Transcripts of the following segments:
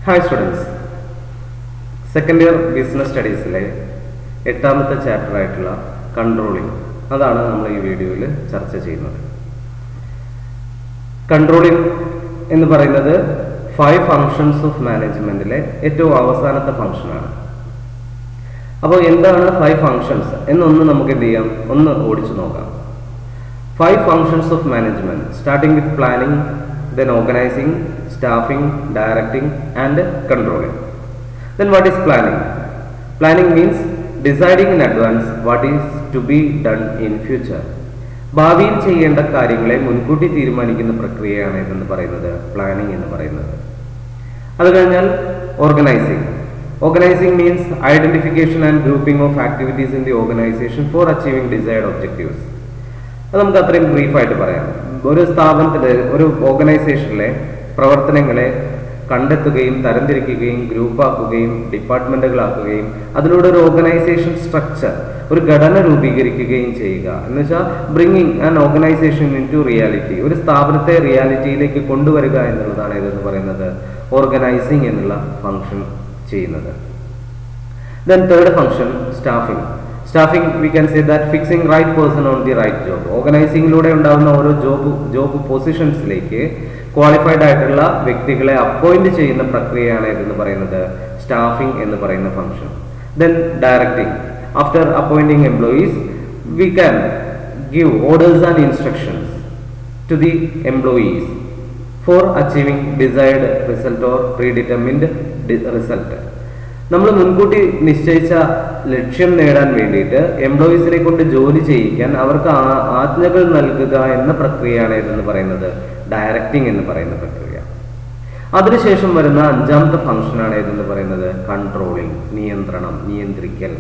Hi students, second year business സ്റ്റഡീസിലെ 8ാമത്തെ chapter ആയിട്ടുള്ള കൺട്രോളിംഗ് അതാണ് നമ്മൾ ഈ വീഡിയോയിൽ ചർച്ച ചെയ്യുന്നത്. കൺട്രോളിംഗ് എന്ന് പറയുന്നത് 5 ഫങ്ഷൻസ് ഓഫ് മാനേജ്മെന്റിലെ ഏറ്റവും അവസാനത്തെ ഫംഗ്ഷനാണ്. അപ്പോൾ എന്താണ് 5 ഫങ്ഷൻസ് എന്നൊന്ന് നമുക്ക് എന്ത് ചെയ്യാം, ഒന്ന് ഓടിച്ചു നോക്കാം. 5 functions of management starting with planning, then organizing, staffing, directing and controlling. Then what is planning? Planning means deciding in advance what is to be done in future. ഭാവിയിൽ ചെയ്യേണ്ട കാര്യങ്ങളെ മുൻകൂട്ടി തീരുമാനിക്കുന്ന പ്രക്രിയയാണ് ഇതെന്ന് പറയുന്നത് പ്ലാനിംഗ് എന്ന് പറയുന്നത്. അത് കഴിഞ്ഞാൽ organising. Organising means identification and grouping of activities in the organisation for achieving desired objectives. അത് നമുക്ക് അത്രയും ബ്രീഫായിട്ട് പറയാം. ഒരു സ്ഥാപനത്തിലെ ഒരു ഓർഗനൈസേഷനിലെ പ്രവർത്തനങ്ങളെ കണ്ടെത്തുകയും തരംതിരിക്കുകയും ഗ്രൂപ്പാക്കുകയും ഡിപ്പാർട്ട്മെന്റുകളാക്കുകയും അതിലൂടെ ഒരു ഓർഗനൈസേഷൻ സ്ട്രക്ചർ, ഒരു ഘടന രൂപീകരിക്കുകയും ചെയ്യുക എന്ന് വെച്ചാൽ bringing an organisation into reality, ഒരു സ്ഥാപനത്തെ റിയാലിറ്റിയിലേക്ക് കൊണ്ടുവരിക എന്നുള്ളതാണ് ഇതെന്ന് പറയുന്നത് ഓർഗനൈസിങ് എന്നുള്ള ഫംഗ്ഷൻ ചെയ്യുന്നത്. Then third function staffing. Staffing we can say that fixing right person on the right job. ഓർഗനൈസിംഗിലൂടെ ഉണ്ടാകുന്ന ഓരോ ജോബ് പൊസിഷൻസിലേക്ക് ക്വാളിഫൈഡ് ആയിട്ടുള്ള വ്യക്തികളെ അപ്പോയിന്റ് ചെയ്യുന്ന പ്രക്രിയയാണ് ഇതെന്ന് പറയുന്നത് സ്റ്റാഫിംഗ് എന്ന് പറയുന്ന function. Then directing. After appointing employees we can give orders and instructions to the employees for achieving desired result or predetermined result. നമ്മൾ മുൻകൂട്ടി നിശ്ചയിച്ച ലക്ഷ്യം നേടാൻ വേണ്ടിയിട്ട് എംപ്ലോയീസിനെ കൊണ്ട് ജോലി ചെയ്യിക്കാൻ അവർക്ക് ആജ്ഞകൾ നൽകുക എന്ന പ്രക്രിയയാണ് ഇതെന്ന് പറയുന്നത് ഡയറക്റ്റിംഗ് എന്ന് പറയുന്ന പ്രക്രിയ. അതിനുശേഷം വരുന്ന 5ാമത്തെ ഫംഗ്ഷനാണ് ഇതെന്ന് പറയുന്നത് കൺട്രോളിംഗ്, നിയന്ത്രണം, നിയന്ത്രിക്കൽ.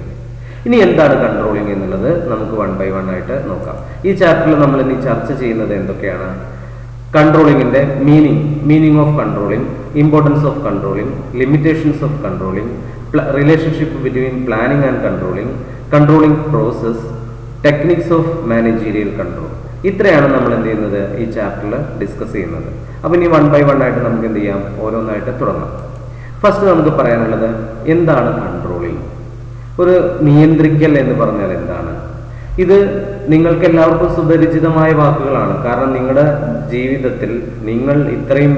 ഇനി എന്താണ് കൺട്രോളിംഗ് എന്നുള്ളത് നമുക്ക് 1 by 1 ആയിട്ട് നോക്കാം. ഈ ചാപ്റ്ററിൽ നമ്മൾ ഇനി ചർച്ച ചെയ്യുന്നത് എന്തൊക്കെയാണ്? കൺട്രോളിംഗിന്റെ meaning of controlling, importance of controlling, limitations of controlling, relationship between planning and controlling process, techniques of managerial control. ഇത്രയാണ് നമ്മൾ എന്ത് ചെയ്യുന്നത് ഈ ചാപ്റ്ററിൽ ഡിസ്കസ് ചെയ്യുന്നത്. അപ്പം ഇനി 1 by 1 ആയിട്ട് നമുക്ക് എന്ത് ചെയ്യാം, ഓരോന്നായിട്ട് തുടങ്ങാം. ഫസ്റ്റ് നമുക്ക് പറയാനുള്ളത് എന്താണ് കൺട്രോളിംഗ്, ഒരു നിയന്ത്രിക്കൽ എന്ന് പറഞ്ഞാൽ എന്താണ്? ഇത് നിങ്ങൾക്ക് എല്ലാവർക്കും സുപരിചിതമായ വാക്കുകളാണ്. കാരണം നിങ്ങളുടെ ജീവിതത്തിൽ നിങ്ങൾ ഇത്രയും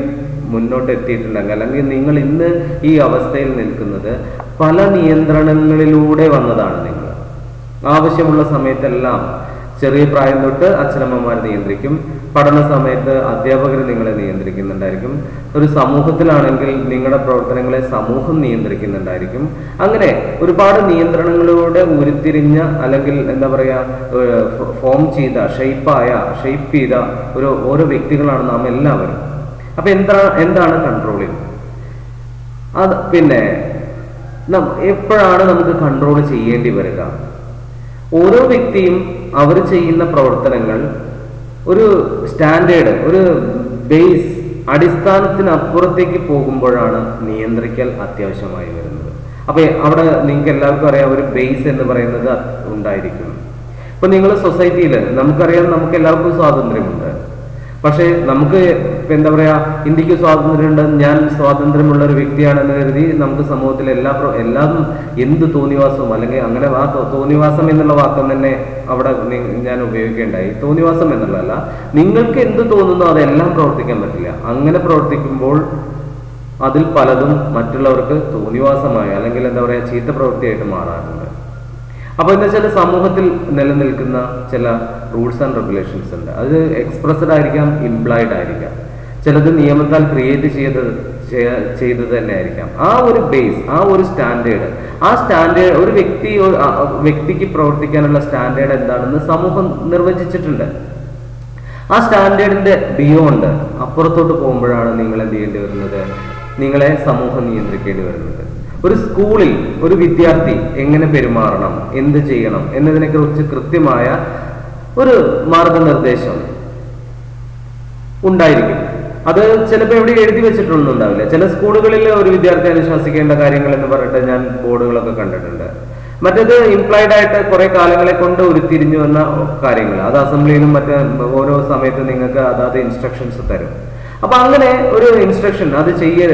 മുന്നോട്ട് എത്തിയിട്ടുണ്ടെങ്കിൽ അല്ലെങ്കിൽ നിങ്ങൾ ഇന്ന് ഈ അവസ്ഥയിൽ നിൽക്കുന്നത് പല നിയന്ത്രണങ്ങളിലൂടെ വന്നതാണ്. നിങ്ങൾ ആവശ്യമുള്ള സമയത്തെല്ലാം ചെറിയ പ്രായം തൊട്ട് അച്ഛനമ്മമാർ നിയന്ത്രിക്കും, പഠന സമയത്ത് അധ്യാപകർ നിങ്ങളെ നിയന്ത്രിക്കുന്നുണ്ടായിരിക്കും, ഒരു സമൂഹത്തിലാണെങ്കിൽ നിങ്ങളുടെ പ്രവർത്തനങ്ങളെ സമൂഹം നിയന്ത്രിക്കുന്നുണ്ടായിരിക്കും. അങ്ങനെ ഒരുപാട് നിയന്ത്രണങ്ങളിലൂടെ ഉരുത്തിരിഞ്ഞ അല്ലെങ്കിൽ എന്താ പറയുക ഫോം ചെയ്ത ഷെയ്പ്പ് ചെയ്ത ഓരോ വ്യക്തികളാണ് നാം എല്ലാവരും. അപ്പൊ എന്താണ് കൺട്രോളിംഗ്? അത് പിന്നെ എപ്പോഴാണ് നമുക്ക് കൺട്രോൾ ചെയ്യേണ്ടി വരിക? ഓരോ വ്യക്തിയും അവർ ചെയ്യുന്ന പ്രവർത്തനങ്ങൾ ഒരു സ്റ്റാൻഡേർഡ്, ഒരു ബേസ് അടിസ്ഥാനത്തിനപ്പുറത്തേക്ക് പോകുമ്പോഴാണ് നിയന്ത്രിക്കൽ അത്യാവശ്യമായി വരുന്നത്. അപ്പൊ അവിടെ നിങ്ങൾക്ക് എല്ലാവർക്കും അറിയാം ഒരു ബേസ് എന്ന് പറയുന്നത് ഉണ്ടായിരിക്കും. ഇപ്പൊ നിങ്ങൾ സൊസൈറ്റിയിൽ നമുക്കറിയാം നമുക്ക് എല്ലാവർക്കും സ്വാതന്ത്ര്യമുണ്ട്. പക്ഷേ നമുക്ക് എന്താ പറയാ ഇന്ത്യക്ക് സ്വാതന്ത്ര്യമുണ്ട്, ഞാൻ സ്വാതന്ത്ര്യമുള്ള ഒരു വ്യക്തിയാണെന്ന് കരുതി നമുക്ക് സമൂഹത്തിൽ എല്ലാം എന്ത് തോന്നിവാസവും അല്ലെങ്കിൽ അങ്ങനെ ആ തോന്നിവാസം എന്നുള്ള വാക്കം തന്നെ അവിടെ ഞാൻ ഉപയോഗിക്കേണ്ടായി. തോന്നിവാസം എന്നുള്ളതല്ല, നിങ്ങൾക്ക് എന്ത് തോന്നുന്നോ അതെല്ലാം പ്രവർത്തിക്കാൻ പറ്റില്ല. അങ്ങനെ പ്രവർത്തിക്കുമ്പോൾ അതിൽ പലതും മറ്റുള്ളവർക്ക് തോന്നിവാസമായി അല്ലെങ്കിൽ എന്താ പറയാ ചീത്ത പ്രവൃത്തിയായിട്ട് മാറാറുണ്ട്. അപ്പൊ എന്താ വെച്ചാൽ സമൂഹത്തിൽ നിലനിൽക്കുന്ന ചില റൂൾസ് ആൻഡ് റെഗുലേഷൻസ് ഉണ്ട്. അത് എക്സ്പ്രസ്ഡ് ആയിരിക്കാം, ഇംപ്ലൈഡ് ആയിരിക്കാം, ചിലത് നിയമത്താൽ ക്രിയേറ്റ് ചെയ്തത് തന്നെ ആയിരിക്കാം. ആ ഒരു ബേസ്, ആ ഒരു സ്റ്റാൻഡേർഡ് ഒരു വ്യക്തിക്ക് പ്രവർത്തിക്കാനുള്ള സ്റ്റാൻഡേർഡ് എന്താണെന്ന് സമൂഹം നിർവചിച്ചിട്ടുണ്ട്. ആ സ്റ്റാൻഡേർഡിന്റെ ബിയോണ്ട് അപ്പുറത്തോട്ട് പോകുമ്പോഴാണ് നിങ്ങൾ എന്ത് ചെയ്യേണ്ടി വരുന്നത്, നിങ്ങളെ സമൂഹം നിയന്ത്രിക്കേണ്ടി വരുന്നത്. ഒരു സ്കൂളിൽ ഒരു വിദ്യാർത്ഥി എങ്ങനെ പെരുമാറണം, എന്ത് ചെയ്യണം എന്നതിനെ കുറിച്ച് കൃത്യമായ ഒരു മാർഗനിർദ്ദേശം ഉണ്ടായിരിക്കും. അത് ചിലപ്പോൾ എവിടെ എഴുതി വെച്ചിട്ടൊന്നുണ്ടാവില്ല. ചില സ്കൂളുകളിൽ ഒരു വിദ്യാർത്ഥി അനുശാസിക്കേണ്ട കാര്യങ്ങൾ എന്ന് പറഞ്ഞിട്ട് ഞാൻ ബോർഡുകളൊക്കെ കണ്ടിട്ടുണ്ട്. മറ്റേത് ഇംപ്ലൈഡ് ആയിട്ട് കുറെ കാലങ്ങളെ കൊണ്ട് ഉരുത്തിരിഞ്ഞു വന്ന കാര്യങ്ങൾ, അത് അസംബ്ലിയിലും മറ്റേ ഓരോ സമയത്ത് നിങ്ങൾക്ക് അതാത് ഇൻസ്ട്രക്ഷൻസ് തരും. അപ്പൊ അങ്ങനെ ഒരു ഇൻസ്ട്രക്ഷൻ, അത്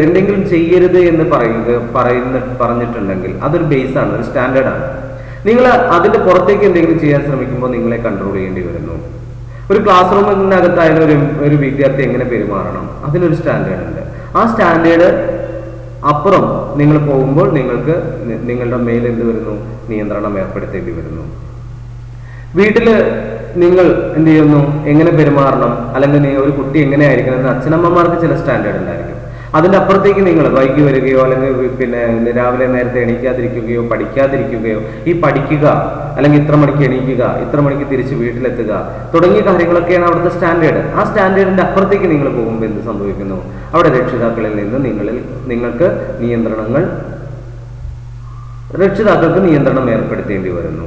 എന്തെങ്കിലും ചെയ്യരുത് എന്ന് പറഞ്ഞിട്ടുണ്ടെങ്കിൽ അതൊരു ബേസാണ്, ഒരു സ്റ്റാൻഡേർഡാണ്. നിങ്ങൾ അതിന്റെ പുറത്തേക്ക് എന്തെങ്കിലും ചെയ്യാൻ ശ്രമിക്കുമ്പോൾ നിങ്ങളെ കൺട്രോൾ ചെയ്യേണ്ടി വരുന്നു. ഒരു ക്ലാസ് റൂമിനകത്തായാലും ഒരു വിദ്യാർത്ഥി എങ്ങനെ പെരുമാറണം, അതിനൊരു സ്റ്റാൻഡേർഡ് ഉണ്ട്. ആ സ്റ്റാൻഡേർഡ് അപ്പുറം നിങ്ങൾ പോകുമ്പോൾ നിങ്ങളുടെ മേൽ എന്ത് വരുന്നു, നിയന്ത്രണം ഏർപ്പെടുത്തേണ്ടി വരുന്നു. വീട്ടില് നിങ്ങൾ എന്ത് ചെയ്യുന്നു, എങ്ങനെ പെരുമാറണം, അല്ലെങ്കിൽ ഒരു കുട്ടി എങ്ങനെ ആയിരിക്കണം എന്ന് അച്ഛനമ്മമാർക്ക് ചില സ്റ്റാൻഡേർഡ് ഉണ്ടായിരിക്കും. അതിന്റെ അപ്പുറത്തേക്ക് നിങ്ങൾ വൈകി വരികയോ അല്ലെങ്കിൽ രാവിലെ നേരത്തെ എണീക്കാതിരിക്കുകയോ പഠിക്കാതിരിക്കുകയോ, ഈ പഠിക്കുക അല്ലെങ്കിൽ ഇത്ര മണിക്ക് എണീക്കുക, ഇത്ര മണിക്ക് തിരിച്ച് വീട്ടിലെത്തുക തുടങ്ങിയ കാര്യങ്ങളൊക്കെയാണ് അവിടുത്തെ സ്റ്റാൻഡേർഡ്. ആ സ്റ്റാൻഡേർഡിന്റെ അപ്പുറത്തേക്ക് നിങ്ങൾ പോകുമ്പോൾ എന്ത് സംഭവിക്കുന്നു, അവിടെ രക്ഷിതാക്കളിൽ നിന്ന് രക്ഷിതാക്കൾക്ക് നിയന്ത്രണം ഏർപ്പെടുത്തേണ്ടി വരുന്നു.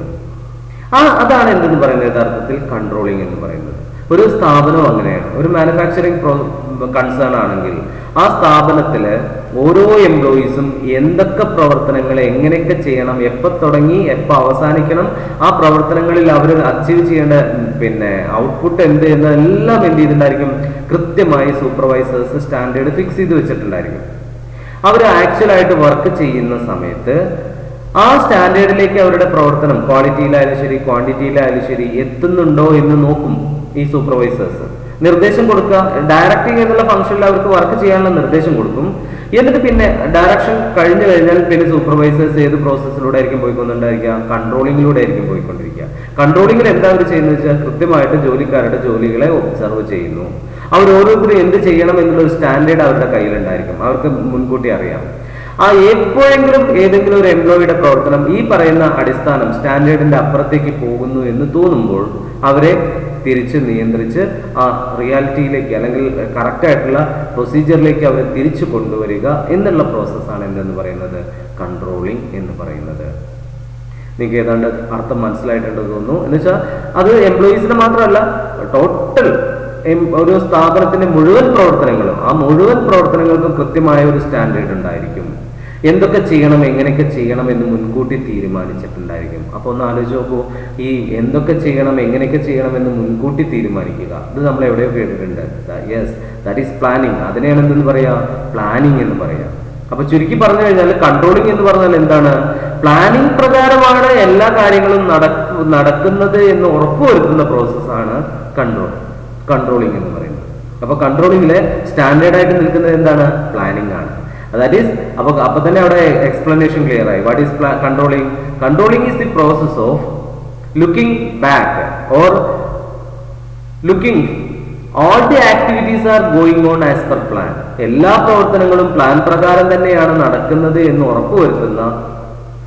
അതാണ് എന്തെന്ന് പറയുന്നത്, യഥാർത്ഥത്തിൽ കൺട്രോളിങ് എന്ന് പറയുന്നത്. ഒരു സ്ഥാപനം അങ്ങനെയാണ്. ഒരു മാനുഫാക്ചറിങ് കൺസേൺ ആണെങ്കിൽ ആ സ്ഥാപനത്തില് ഓരോ എംപ്ലോയീസും എന്തൊക്കെ പ്രവർത്തനങ്ങൾ എങ്ങനെയൊക്കെ ചെയ്യണം, എപ്പോൾ തുടങ്ങി എപ്പോൾ അവസാനിക്കണം, ആ പ്രവർത്തനങ്ങളിൽ അവർ അച്ചീവ് ചെയ്യേണ്ട ഔട്ട്പുട്ട് എന്ത് എന്നതെല്ലാം എന്ത് ചെയ്തിട്ടുണ്ടായിരിക്കും, കൃത്യമായി സൂപ്പർവൈസേഴ്സ് സ്റ്റാൻഡേർഡ് ഫിക്സ് ചെയ്ത് വെച്ചിട്ടുണ്ടായിരിക്കും. അവർ ആക്ച്വലായിട്ട് വർക്ക് ചെയ്യുന്ന സമയത്ത് ആ സ്റ്റാൻഡേർഡിലേക്ക് അവരുടെ പ്രവർത്തനം ക്വാളിറ്റിയിലായാലും ശരി ക്വാണ്ടിറ്റിയിലായാലും ശരി എത്തുന്നുണ്ടോ എന്ന് നോക്കും ഈ സൂപ്പർവൈസേഴ്സ്. നിർദ്ദേശം കൊടുക്കുക, ഡയറക്റ്റിംഗ് എന്നുള്ള ഫംഗ്ഷനിൽ അവർക്ക് വർക്ക് ചെയ്യാനുള്ള നിർദ്ദേശം കൊടുക്കും. എന്നിട്ട് പിന്നെ ഡയറക്ഷൻ കഴിഞ്ഞു കഴിഞ്ഞാൽ പിന്നെ സൂപ്പർവൈസേഴ്സ് ഏത് പ്രോസസ്സിലൂടെ ആയിരിക്കും പോയിക്കൊണ്ടുണ്ടായിരിക്കുക, കൺട്രോളിങ്ങിലൂടെ ആയിരിക്കും പോയിക്കൊണ്ടിരിക്കുക. കൺട്രോളിങ്ങിൽ എന്താ അവർ ചെയ്യുന്നത് വെച്ചാൽ കൃത്യമായിട്ട് ജോലിക്കാരുടെ ജോലികളെ ഒബ്സർവ് ചെയ്യുന്നു. അവർ ഓരോരുത്തരും എന്ത് ചെയ്യണം എന്നുള്ളൊരു സ്റ്റാൻഡേർഡ് അവരുടെ കയ്യിലുണ്ടായിരിക്കും, അവർക്ക് മുൻകൂട്ടി അറിയാം. എപ്പോഴെങ്കിലും ഏതെങ്കിലും ഒരു എംപ്ലോയിയുടെ പ്രവർത്തനം ഈ പറയുന്ന അടിസ്ഥാനം സ്റ്റാൻഡേർഡിന്റെ അപ്പുറത്തേക്ക് പോകുന്നു എന്ന് തോന്നുമ്പോൾ അവരെ തിരിച്ച് നിയന്ത്രിച്ച് ആ റിയാലിറ്റിയിലേക്ക് അല്ലെങ്കിൽ കറക്റ്റ് ആയിട്ടുള്ള പ്രൊസീജിയറിലേക്ക് അവരെ തിരിച്ചു കൊണ്ടുവരിക എന്നുള്ള പ്രോസസ്സാണ് എന്തെന്ന് പറയുന്നത്, കൺട്രോളിങ് എന്ന് പറയുന്നത്. നിങ്ങൾക്ക് ഏതാണ്ട് അർത്ഥം മനസ്സിലായിട്ടുണ്ടെന്ന് തോന്നുന്നു. എന്ന് വെച്ചാൽ അത് എംപ്ലോയീസിന് മാത്രമല്ല, ടോട്ടൽ ഒരു സ്ഥാപനത്തിന്റെ മുഴുവൻ പ്രവർത്തനങ്ങളും, ആ മുഴുവൻ പ്രവർത്തനങ്ങൾക്കും കൃത്യമായ ഒരു സ്റ്റാൻഡേർഡ് ഉണ്ടായിരിക്കും. എന്തൊക്കെ ചെയ്യണം എങ്ങനെയൊക്കെ ചെയ്യണം എന്ന് മുൻകൂട്ടി തീരുമാനിച്ചിട്ടുണ്ടായിരിക്കും. അപ്പോൾ ഒന്ന് ആലോചിച്ച് നോക്കൂ, ഈ എന്തൊക്കെ ചെയ്യണം എങ്ങനെയൊക്കെ ചെയ്യണം എന്ന് മുൻകൂട്ടി തീരുമാനിക്കുക, ഇത് നമ്മൾ എവിടെയോ കേട്ടിട്ടുണ്ട്. Yes, that is planning. അതിനെയാണ് എന്തെന്ന് പറയാ, പ്ലാനിങ് എന്ന് പറയാം. അപ്പൊ ചുരുക്കി പറഞ്ഞു കഴിഞ്ഞാൽ കൺട്രോളിങ് എന്ന് പറഞ്ഞാൽ എന്താണ്, പ്ലാനിങ് പ്രകാരമാണ് എല്ലാ കാര്യങ്ങളും നടക്കുന്നത് എന്ന് ഉറപ്പുവരുത്തുന്ന പ്രോസസ്സാണ് കൺട്രോളിങ് എന്ന് പറയുന്നത്. അപ്പൊ കൺട്രോളിങ്ങിലെ സ്റ്റാൻഡേർഡ് ആയിട്ട് നിൽക്കുന്നത് എന്താണ്, പ്ലാനിങ് ആണ്. ദാറ്റ് ഈസ് അപ്പൊ തന്നെ അവിടെ എക്സ്പ്ലനേഷൻ ക്ലിയർ ആയി. What is controlling? Controlling is the process of looking back or looking all the activities are going on as per plan. എല്ലാ പ്രവർത്തനങ്ങളും പ്ലാൻ പ്രകാരം തന്നെയാണ് നടക്കുന്നത് എന്ന് ഉറപ്പുവരുത്തുന്ന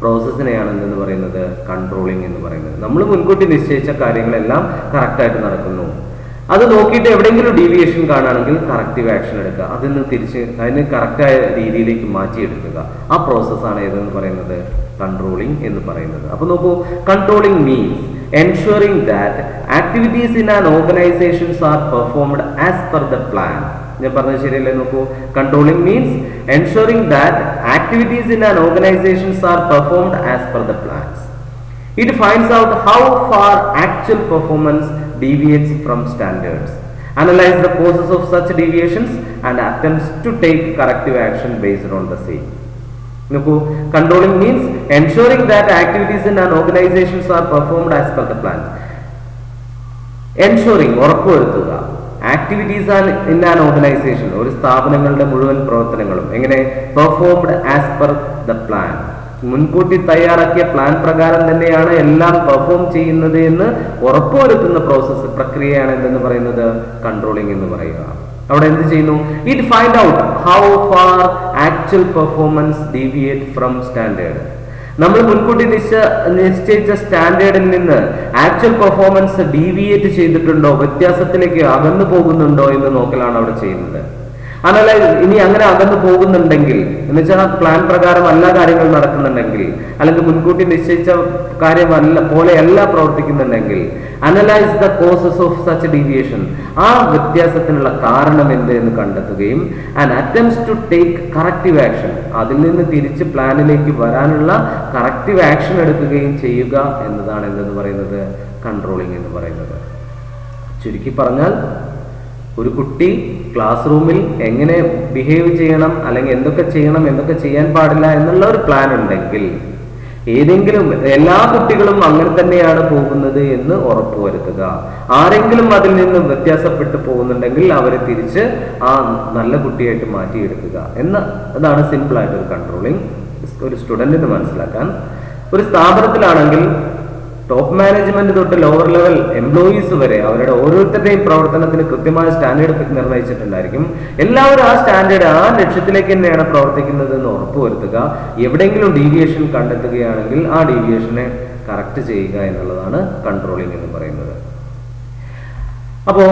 പ്രോസസ്സിനെയാണ് എന്തെന്ന് പറയുന്നത്, കൺട്രോളിങ് എന്ന് പറയുന്നത്. നമ്മൾ മുൻകൂട്ടി നിശ്ചയിച്ച കാര്യങ്ങളെല്ലാം കറക്റ്റായിട്ട് നടക്കുന്നു. അത് നോക്കിയിട്ട് എവിടെയെങ്കിലും ഡീവിയേഷൻ കാണുകയാണെങ്കിൽ കറക്റ്റീവ് ആക്ഷൻ എടുക്കുക, അതിന് കറക്റ്റായ രീതിയിലേക്ക് മാറ്റിയെടുക്കുക. ആ പ്രോസസ്സാണ് ഏതെന്ന് പറയുന്നത്, കൺട്രോളിങ് എന്ന് പറയുന്നത്. അപ്പൊ നോക്കൂ, controlling means ensuring that activities in an organization are performed as per the plan. ഞാൻ പറഞ്ഞത് ശരിയല്ലേ? നോക്കൂ, controlling means ensuring that activities in an organization are performed as per the plans. It finds out how far actual performance deviates from standards, analyze the causes of such deviations and attempts to take corrective action based on the same. നോക്കൂ, controlling means ensuring that activities in an organization are performed as per the plan. ensuring ഉറപ്പുവരുത്തുക, activities in an organisation, ഒരു സ്ഥാപനങ്ങളുടെ മുഴുവൻ പ്രവർത്തനങ്ങളും എങ്ങനെ performed as per the plan, മുൻകൂട്ടി തയ്യാറാക്കിയ plan പ്രകാരം തന്നെയാണ് എല്ലാം പെർഫോം ചെയ്യുന്നത് എന്ന് ഉറപ്പുവരുത്തുന്ന പ്രോസസ്സ് പ്രക്രിയയാണ് എന്തെന്ന് പറയുന്നത്, കൺട്രോളിംഗ് എന്ന് പറയുക. അവിടെ എന്ത് ചെയ്യുന്നു? It find out how far actual performance deviate from standard. നമ്മൾ മുൻകൂട്ടി നിശ്ചയിച്ച സ്റ്റാൻഡേർഡിൽ നിന്ന് ആക്ച്വൽ പെർഫോമൻസ് ഡീവിയേറ്റ് ചെയ്തിട്ടുണ്ടോ, വ്യത്യാസത്തിലേക്ക് അകന്നു പോകുന്നുണ്ടോ എന്ന് നോക്കലാണ് അവിടെ ചെയ്യുന്നത്. അനലൈസ്. ഇനി അങ്ങനെ അകന്നു പോകുന്നുണ്ടെങ്കിൽ, എന്ന് വെച്ചാൽ പ്ലാൻ പ്രകാരം എല്ലാ കാര്യങ്ങളും നടക്കുന്നുണ്ടെങ്കിൽ, അല്ലെങ്കിൽ മുൻകൂട്ടി നിശ്ചയിച്ച കാര്യമല്ല പോലെയല്ല പ്രവർത്തിക്കുന്നുണ്ടെങ്കിൽ, analyse the causes of such deviation, ആ വ്യത്യാസത്തിനുള്ള കാരണം എന്ത് എന്ന് കണ്ടെത്തുകയും and attempts to take corrective action, അതിൽ നിന്ന് തിരിച്ച് പ്ലാനിലേക്ക് വരാനുള്ള കറക്റ്റീവ് ആക്ഷൻ എടുക്കുകയും ചെയ്യുക എന്നതാണ് എന്തെന്ന് പറയുന്നത്, കൺട്രോളിംഗ് എന്ന് പറയുന്നത്. ചുരുക്കി പറഞ്ഞാൽ ഒരു കുട്ടി ക്ലാസ് റൂമിൽ എങ്ങനെ ബിഹേവ് ചെയ്യണം, അല്ലെങ്കിൽ എന്തൊക്കെ ചെയ്യണം, എന്തൊക്കെ ചെയ്യാൻ പാടില്ല എന്നുള്ള ഒരു പ്ലാൻ ഉണ്ടെങ്കിൽ, ഏതെങ്കിലും എല്ലാ കുട്ടികളും അങ്ങനെ തന്നെയാണ് പോകുന്നത് എന്ന് ഉറപ്പുവരുത്തുക. ആരെങ്കിലും അതിൽ നിന്ന് വ്യത്യാസപ്പെട്ടു പോകുന്നുണ്ടെങ്കിൽ അവരെ തിരിച്ച് ആ നല്ല കുട്ടിയായിട്ട് മാറ്റിയെടുക്കുക അതാണ് സിമ്പിൾ ആയിട്ട് ഒരു കൺട്രോളിങ് ഒരു സ്റ്റുഡന്റിന് മനസ്സിലാക്കാൻ. ഒരു സ്ഥാപനത്തിലാണെങ്കിൽ ടോപ്പ് മാനേജ്മെന്റ് തൊട്ട് ലോവർ ലെവൽ എംപ്ലോയീസ് വരെ അവരുടെ ഓരോരുത്തരുടെയും പ്രവർത്തനത്തിന് കൃത്യമായ സ്റ്റാൻഡേർഡ് നിർണ്ണയിച്ചിട്ടുണ്ടായിരിക്കും. എല്ലാവരും ആ സ്റ്റാൻഡേർഡ്, ആ ലക്ഷ്യത്തിലേക്ക് തന്നെയാണ് പ്രവർത്തിക്കുന്നത് എന്ന് ഉറപ്പുവരുത്തുക. എവിടെയെങ്കിലും ഡീവിയേഷൻ കണ്ടെത്തുകയാണെങ്കിൽ ആ ഡീവിയേഷനെ കറക്റ്റ് ചെയ്യുക എന്നുള്ളതാണ് കൺട്രോളിംഗ് എന്ന് പറയുന്നത്. അപ്പോ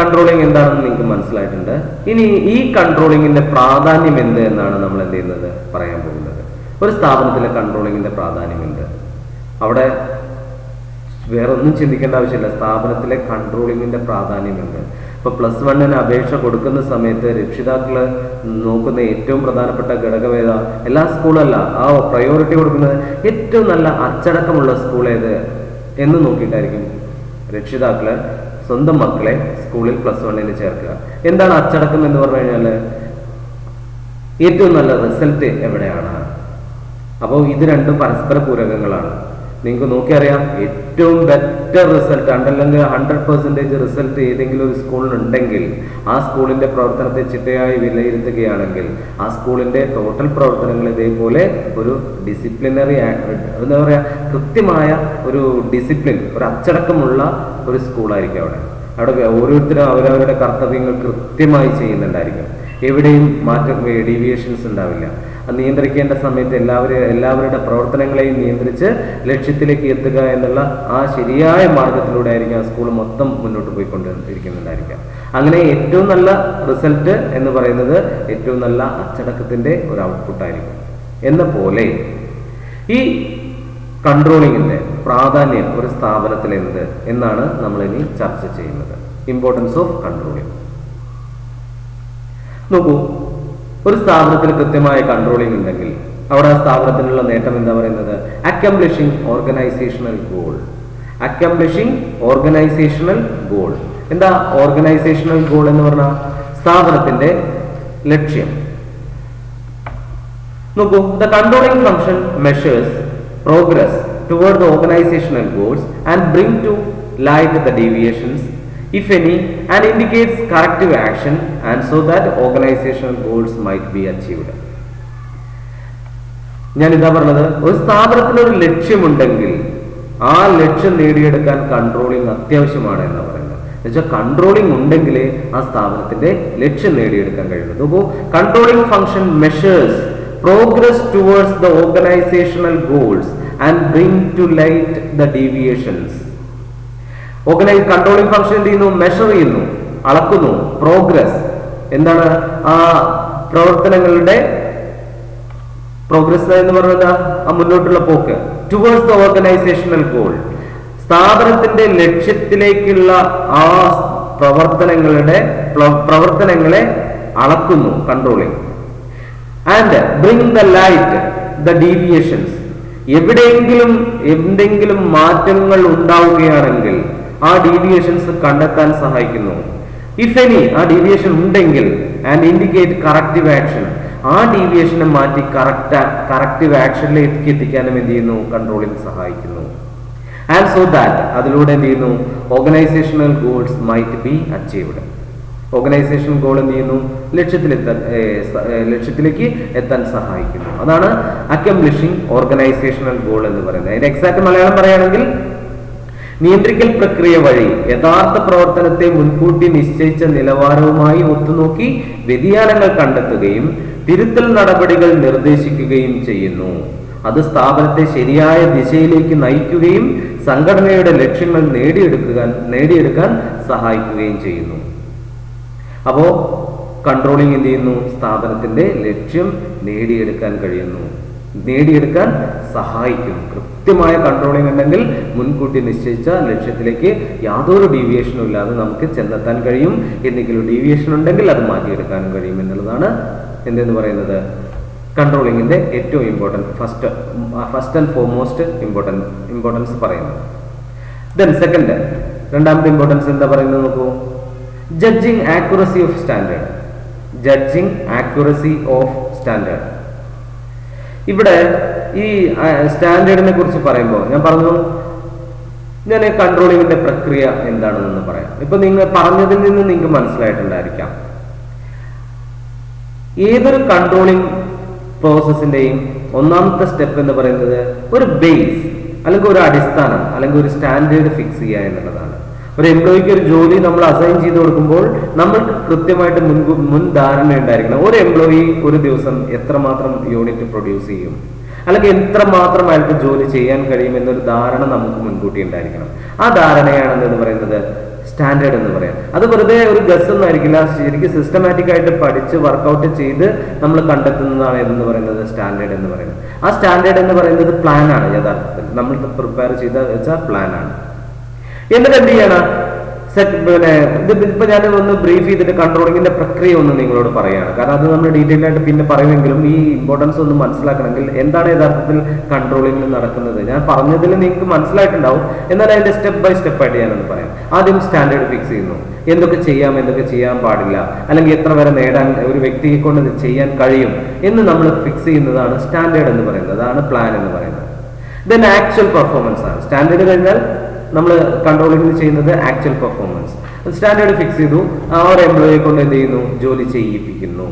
കൺട്രോളിംഗ് എന്താണെന്ന് നിങ്ങൾക്ക് മനസ്സിലായിട്ടുണ്ട്. ഇനി ഈ കൺട്രോളിംഗിന്റെ പ്രാധാന്യം എന്ത് എന്നാണ് നമ്മൾ എന്ത് ചെയ്യുന്നത് പറയാൻ പോകുന്നത്. ഒരു സ്ഥാപനത്തിലെ കൺട്രോളിംഗിന്റെ പ്രാധാന്യം എന്ത്? അവിടെ വേറെ ഒന്നും ചിന്തിക്കേണ്ട ആവശ്യമില്ല. സ്ഥാപനത്തിലെ കൺട്രോളിങ്ങിന്റെ പ്രാധാന്യം എന്ത്? ഇപ്പൊ +1 അപേക്ഷ കൊടുക്കുന്ന സമയത്ത് രക്ഷിതാക്കള് നോക്കുന്ന ഏറ്റവും പ്രധാനപ്പെട്ട ഘടകമേതാ? എല്ലാ സ്കൂളല്ല, ആ പ്രയോറിറ്റി കൊടുക്കുന്നത് ഏറ്റവും നല്ല അച്ചടക്കമുള്ള സ്കൂൾ ഏത് എന്ന് നോക്കിയിട്ടായിരിക്കും രക്ഷിതാക്കള് സ്വന്തം മക്കളെ സ്കൂളിൽ +1 ചേർക്കുക. എന്താണ് അച്ചടക്കം എന്ന് പറഞ്ഞു കഴിഞ്ഞാല് ഏറ്റവും നല്ല റിസൾട്ട് എവിടെയാണ്? അപ്പോൾ ഇത് രണ്ടും പരസ്പര പൂരകങ്ങളാണ്. നിങ്ങൾക്ക് നോക്കിയറിയാം, ഏറ്റവും ബെറ്റർ റിസൾട്ട് അല്ലെങ്കിൽ 100% റിസൾട്ട് ഏതെങ്കിലും ഒരു സ്കൂളിനുണ്ടെങ്കിൽ ആ സ്കൂളിന്റെ പ്രവർത്തനത്തെ ചിട്ടയായി വിലയിരുത്തുകയാണെങ്കിൽ ആ സ്കൂളിന്റെ ടോട്ടൽ പ്രവർത്തനങ്ങൾ ഇതേപോലെ ഒരു ഡിസിപ്ലിനറി എന്താ പറയുക, കൃത്യമായ ഒരു ഡിസിപ്ലിൻ, ഒരു അച്ചടക്കമുള്ള ഒരു സ്കൂളായിരിക്കും അവിടെ ഓരോരുത്തരും അവരവരുടെ കർത്തവ്യങ്ങൾ കൃത്യമായി ചെയ്യുന്നുണ്ടായിരിക്കും. എവിടെയും ഡീവിയേഷൻസ് ഉണ്ടാവില്ല. നിയന്ത്രിക്കേണ്ട സമയത്ത് എല്ലാവരുടെ പ്രവർത്തനങ്ങളെയും നിയന്ത്രിച്ച് ലക്ഷ്യത്തിലേക്ക് എത്തുക എന്നുള്ള ആ ശരിയായ മാർഗത്തിലൂടെ ആയിരിക്കും ആ സ്കൂൾ മൊത്തം മുന്നോട്ട് പോയിക്കൊണ്ടിരിക്കുന്നുണ്ടായിരിക്കാം. അങ്ങനെ ഏറ്റവും നല്ല റിസൾട്ട് എന്ന് പറയുന്നത് ഏറ്റവും നല്ല അച്ചടക്കത്തിന്റെ ഒരു ഔട്ട്പുട്ടായിരിക്കും. എന്ന പോലെ ഈ കൺട്രോളിങ്ങിന്റെ പ്രാധാന്യം ഒരു സ്ഥാപനത്തിൽ എന്ത് എന്നാണ് നമ്മൾ ഇനി ചർച്ച ചെയ്യുന്നത്. Importance of controlling. നോക്കൂ, ഒരു സ്ഥാപനത്തിൽ കൃത്യമായ കൺട്രോളിംഗ് ഉണ്ടെങ്കിൽ അവിടെ ആ സ്ഥാപനത്തിനുള്ള നേട്ടം എന്താ പറയുന്നത്? Accomplishing organisational goal. Accomplishing organisational goal. എന്താ ഓർഗനൈസേഷണൽ ഗോൾ എന്ന് പറഞ്ഞാൽ? സ്ഥാപനത്തിന്റെ ലക്ഷ്യം. നോക്കൂ, the controlling function measures progress toward the organisational goals and bring to light the deviations if any and indicates corrective action and so that organizational goals might be achieved. ഞാൻ ഇതാ പറഞ്ഞത്, ഒരു സ്ഥാപനത്തിന് ഒരു ലക്ഷ്യമുണ്ടെങ്കിൽ ആ ലക്ഷ്യം നേടിയെടുക്കാൻ കൺട്രോളിംഗ് അത്യാവശ്യമാണ് എന്ന് പറയുന്നത്. എന്നുവെച്ചാൽ കൺട്രോളിംഗ് ഉണ്ടെങ്കിലേ ആ സ്ഥാപനത്തിന്റെ ലക്ഷ്യം നേടിയെടുക്കാൻ കഴിയുന്നത്. അപ്പോൾ controlling function measures progress towards the organisational goals and bring to light the deviations. Controlling function എന്ത് ചെയ്യുന്നു? മെഷർ ചെയ്യുന്നു, അളക്കുന്നു. പ്രോഗ്രസ് എന്താണ്? ആ പ്രവർത്തനങ്ങളുടെ പ്രോഗ്രസ് എന്ന് പറയുന്നത് ആ മുന്നോട്ടുള്ള പോക്ക്. ടുവേർഡ്സ് ദ ഓർഗനൈസേഷണൽ ഗോൾ, സ്ഥാപനത്തിന്റെ ലക്ഷ്യത്തിലേക്കുള്ള ആ പ്രവർത്തനങ്ങളെ അളക്കുന്നു controlling. And bring the light the deviations. എന്തെങ്കിലും മാറ്റങ്ങൾ ഉണ്ടാവുകയാണെങ്കിൽ ആ ഡീവിയേഷൻസ് കണ്ടെത്താൻ സഹായിക്കുന്നു. ഇഫ് എനി, ആ ഡീവിയേഷൻ ഉണ്ടെങ്കിൽ, ആൻഡ് ഇൻഡിക്കേറ്റ് കറക്റ്റീവ് ആക്ഷൻ, ആ ഡീവിയേഷനെ മാറ്റി കറക്റ്റീവ് ആക്ഷനിലേക്ക് എത്തിക്കാനും എന്ത് ചെയ്യുന്നു? കൺട്രോളിംഗ് സഹായിക്കുന്നു. ആൻഡ് സോ ദാറ്റ്, അതിലൂടെ എന്ത് ചെയ്യുന്നു? Organisational goals might be achieved. Organisation goal എന്ത് ചെയ്യുന്നു? ലക്ഷ്യത്തിലേക്ക് എത്താൻ സഹായിക്കുന്നു. അതാണ് അക്കംപ്ലിഷിംഗ് ഓർഗനൈസേഷണൽ ഗോൾ എന്ന് പറയുന്നത്. അതിന്റെ എക്സാക്ട് മലയാളം പറയുകയാണെങ്കിൽ, നിയന്ത്രിക്കൽ പ്രക്രിയ വഴി യഥാർത്ഥ പ്രവർത്തനത്തെ മുൻകൂട്ടി നിശ്ചയിച്ച നിലവാരവുമായി ഒത്തുനോക്കി വ്യതിയാനങ്ങൾ കണ്ടെത്തുകയും തിരുത്തൽ നടപടികൾ നിർദ്ദേശിക്കുകയും ചെയ്യുന്നു. അത് സ്ഥാപനത്തെ ശരിയായ ദിശയിലേക്ക് നയിക്കുകയും സംഘടനയുടെ ലക്ഷ്യങ്ങൾ നേടിയെടുക്കാൻ സഹായിക്കുകയും ചെയ്യുന്നു. അപ്പോ കൺട്രോളിംഗ് എന്ത് ചെയ്യുന്നു? സ്ഥാപനത്തിന്റെ ലക്ഷ്യം നേടിയെടുക്കാൻ സഹായിക്കുന്നു. കൃത്യമായ കൺട്രോളിംഗ് ഉണ്ടെങ്കിൽ മുൻകൂട്ടി നിശ്ചയിച്ച ലക്ഷ്യത്തിലേക്ക് യാതൊരു ഡീവിയേഷനും ഇല്ലാതെ നമുക്ക് ചെന്നെത്താൻ കഴിയും. എന്തെങ്കിലും ഡീവിയേഷൻ ഉണ്ടെങ്കിൽ അത് മാറ്റിയെടുക്കാനും കഴിയും എന്നുള്ളതാണ് എന്തെന്ന് പറയുന്നത് കൺട്രോളിംഗിന്റെ ഏറ്റവും important first and foremost importance പറയുന്നത്. ദെൻ സെക്കൻഡ്, രണ്ടാമത്തെ ഇമ്പോർട്ടൻസ് എന്താ പറയുന്നത് നോക്കൂ. Judging accuracy of standard. Judging accuracy of standard. ഇവിടെ ഈ സ്റ്റാൻഡേർഡിനെ കുറിച്ച് പറയുമ്പോൾ ഞാൻ പറഞ്ഞു, ഞാൻ കൺട്രോളിങ്ങിന്റെ പ്രക്രിയ എന്താണെന്ന് പറയാം. ഇപ്പൊ നിങ്ങൾ പറഞ്ഞതിൽ നിന്ന് നിങ്ങൾക്ക് മനസ്സിലായിട്ടുണ്ടായിരിക്കാം, ഏതൊരു കൺട്രോളിങ് പ്രോസസ്സിന്റെയും ഒന്നാമത്തെ സ്റ്റെപ്പ് എന്ന് പറയുന്നത് ഒരു ബേസ് അല്ലെങ്കിൽ ഒരു അടിസ്ഥാനം അല്ലെങ്കിൽ ഒരു സ്റ്റാൻഡേർഡ് ഫിക്സ് ചെയ്യുക എന്നുള്ളതാണ്. ഒരു എംപ്ലോയിക്ക് ഒരു ജോലി നമ്മൾ അസൈൻ ചെയ്ത് കൊടുക്കുമ്പോൾ നമ്മൾക്ക് കൃത്യമായിട്ട് മുൻ ധാരണ ഉണ്ടായിരിക്കണം. ഒരു എംപ്ലോയി ഒരു ദിവസം എത്രമാത്രം യൂണിറ്റ് പ്രൊഡ്യൂസ് ചെയ്യും, അല്ലെങ്കിൽ എത്രമാത്രം അയാൾക്ക് ജോലി ചെയ്യാൻ കഴിയും എന്നൊരു ധാരണ നമുക്ക് മുൻകൂട്ടി ഉണ്ടായിരിക്കണം. ആ ധാരണയാണ് എന്ന് പറയുന്നത് സ്റ്റാൻഡേർഡ് എന്ന് പറയാം. അത് വെറുതെ ഒരു ഗസ് ഒന്നും ആയിരിക്കില്ല, ശരിക്കും സിസ്റ്റമാറ്റിക് ആയിട്ട് പഠിച്ച് വർക്കൗട്ട് ചെയ്ത് നമ്മൾ കണ്ടെത്തുന്നതാണ് എന്ന് പറയുന്നത് സ്റ്റാൻഡേർഡ് എന്ന് പറയുന്നത്. ആ സ്റ്റാൻഡേർഡ് എന്ന് പറയുന്നത് പ്ലാൻ ആണ്. യഥാർത്ഥത്തിൽ നമ്മൾ പ്രിപ്പയർ ചെയ്ത വെച്ചാൽ പ്ലാൻ ആണ്. എന്നിട്ട് എന്ത് ചെയ്യണം, പിന്നെ ഇപ്പൊ ഞാൻ ഒന്ന് ബ്രീഫ് ചെയ്തിട്ട് കൺട്രോളിങ്ങിന്റെ പ്രക്രിയ ഒന്ന് നിങ്ങളോട് പറയുകയാണ്. കാരണം അത് നമ്മൾ ഡീറ്റെയിൽ ആയിട്ട് പിന്നെ പറയുമെങ്കിലും ഈ ഇമ്പോർട്ടൻസ് ഒന്ന് മനസ്സിലാക്കണമെങ്കിൽ എന്താണ് യഥാർത്ഥത്തിൽ കൺട്രോളിങ്ങിൽ നടക്കുന്നത് ഞാൻ പറഞ്ഞതിൽ നിങ്ങൾക്ക് മനസ്സിലായിട്ടുണ്ടാവും. എന്നാൽ അതിന്റെ സ്റ്റെപ്പ് ബൈ സ്റ്റെപ്പ് ആയിട്ട് ഞാനൊന്ന് പറയാം. ആദ്യം സ്റ്റാൻഡേർഡ് ഫിക്സ് ചെയ്യുന്നു, എന്തൊക്കെ ചെയ്യാം എന്തൊക്കെ ചെയ്യാൻ പാടില്ല, അല്ലെങ്കിൽ എത്ര വരെ നേടാൻ ഒരു വ്യക്തിയെ കൊണ്ട് ഇത് ചെയ്യാൻ കഴിയും എന്ന് നമ്മൾ ഫിക്സ് ചെയ്യുന്നതാണ് സ്റ്റാൻഡേർഡ് എന്ന് പറയുന്നത്. അതാണ് പ്ലാൻ എന്ന് പറയുന്നത്. ദെൻ ആക്ച്വൽ പെർഫോമൻസ് ആണ്. സ്റ്റാൻഡേർഡ് കഴിഞ്ഞാൽ നമ്മൾ കൺട്രോളിംഗ് ചെയ്യുന്നത് ആക്ച്വൽ പെർഫോമൻസ്. സ്റ്റാൻഡേർഡ് ഫിക്സ് ചെയ്തു, ആ ഒരു എംപ്ലോയിയെ കൊണ്ട് എന്ത് ചെയ്യുന്നു, ജോലി ചെയ്യിപ്പിക്കുന്നു.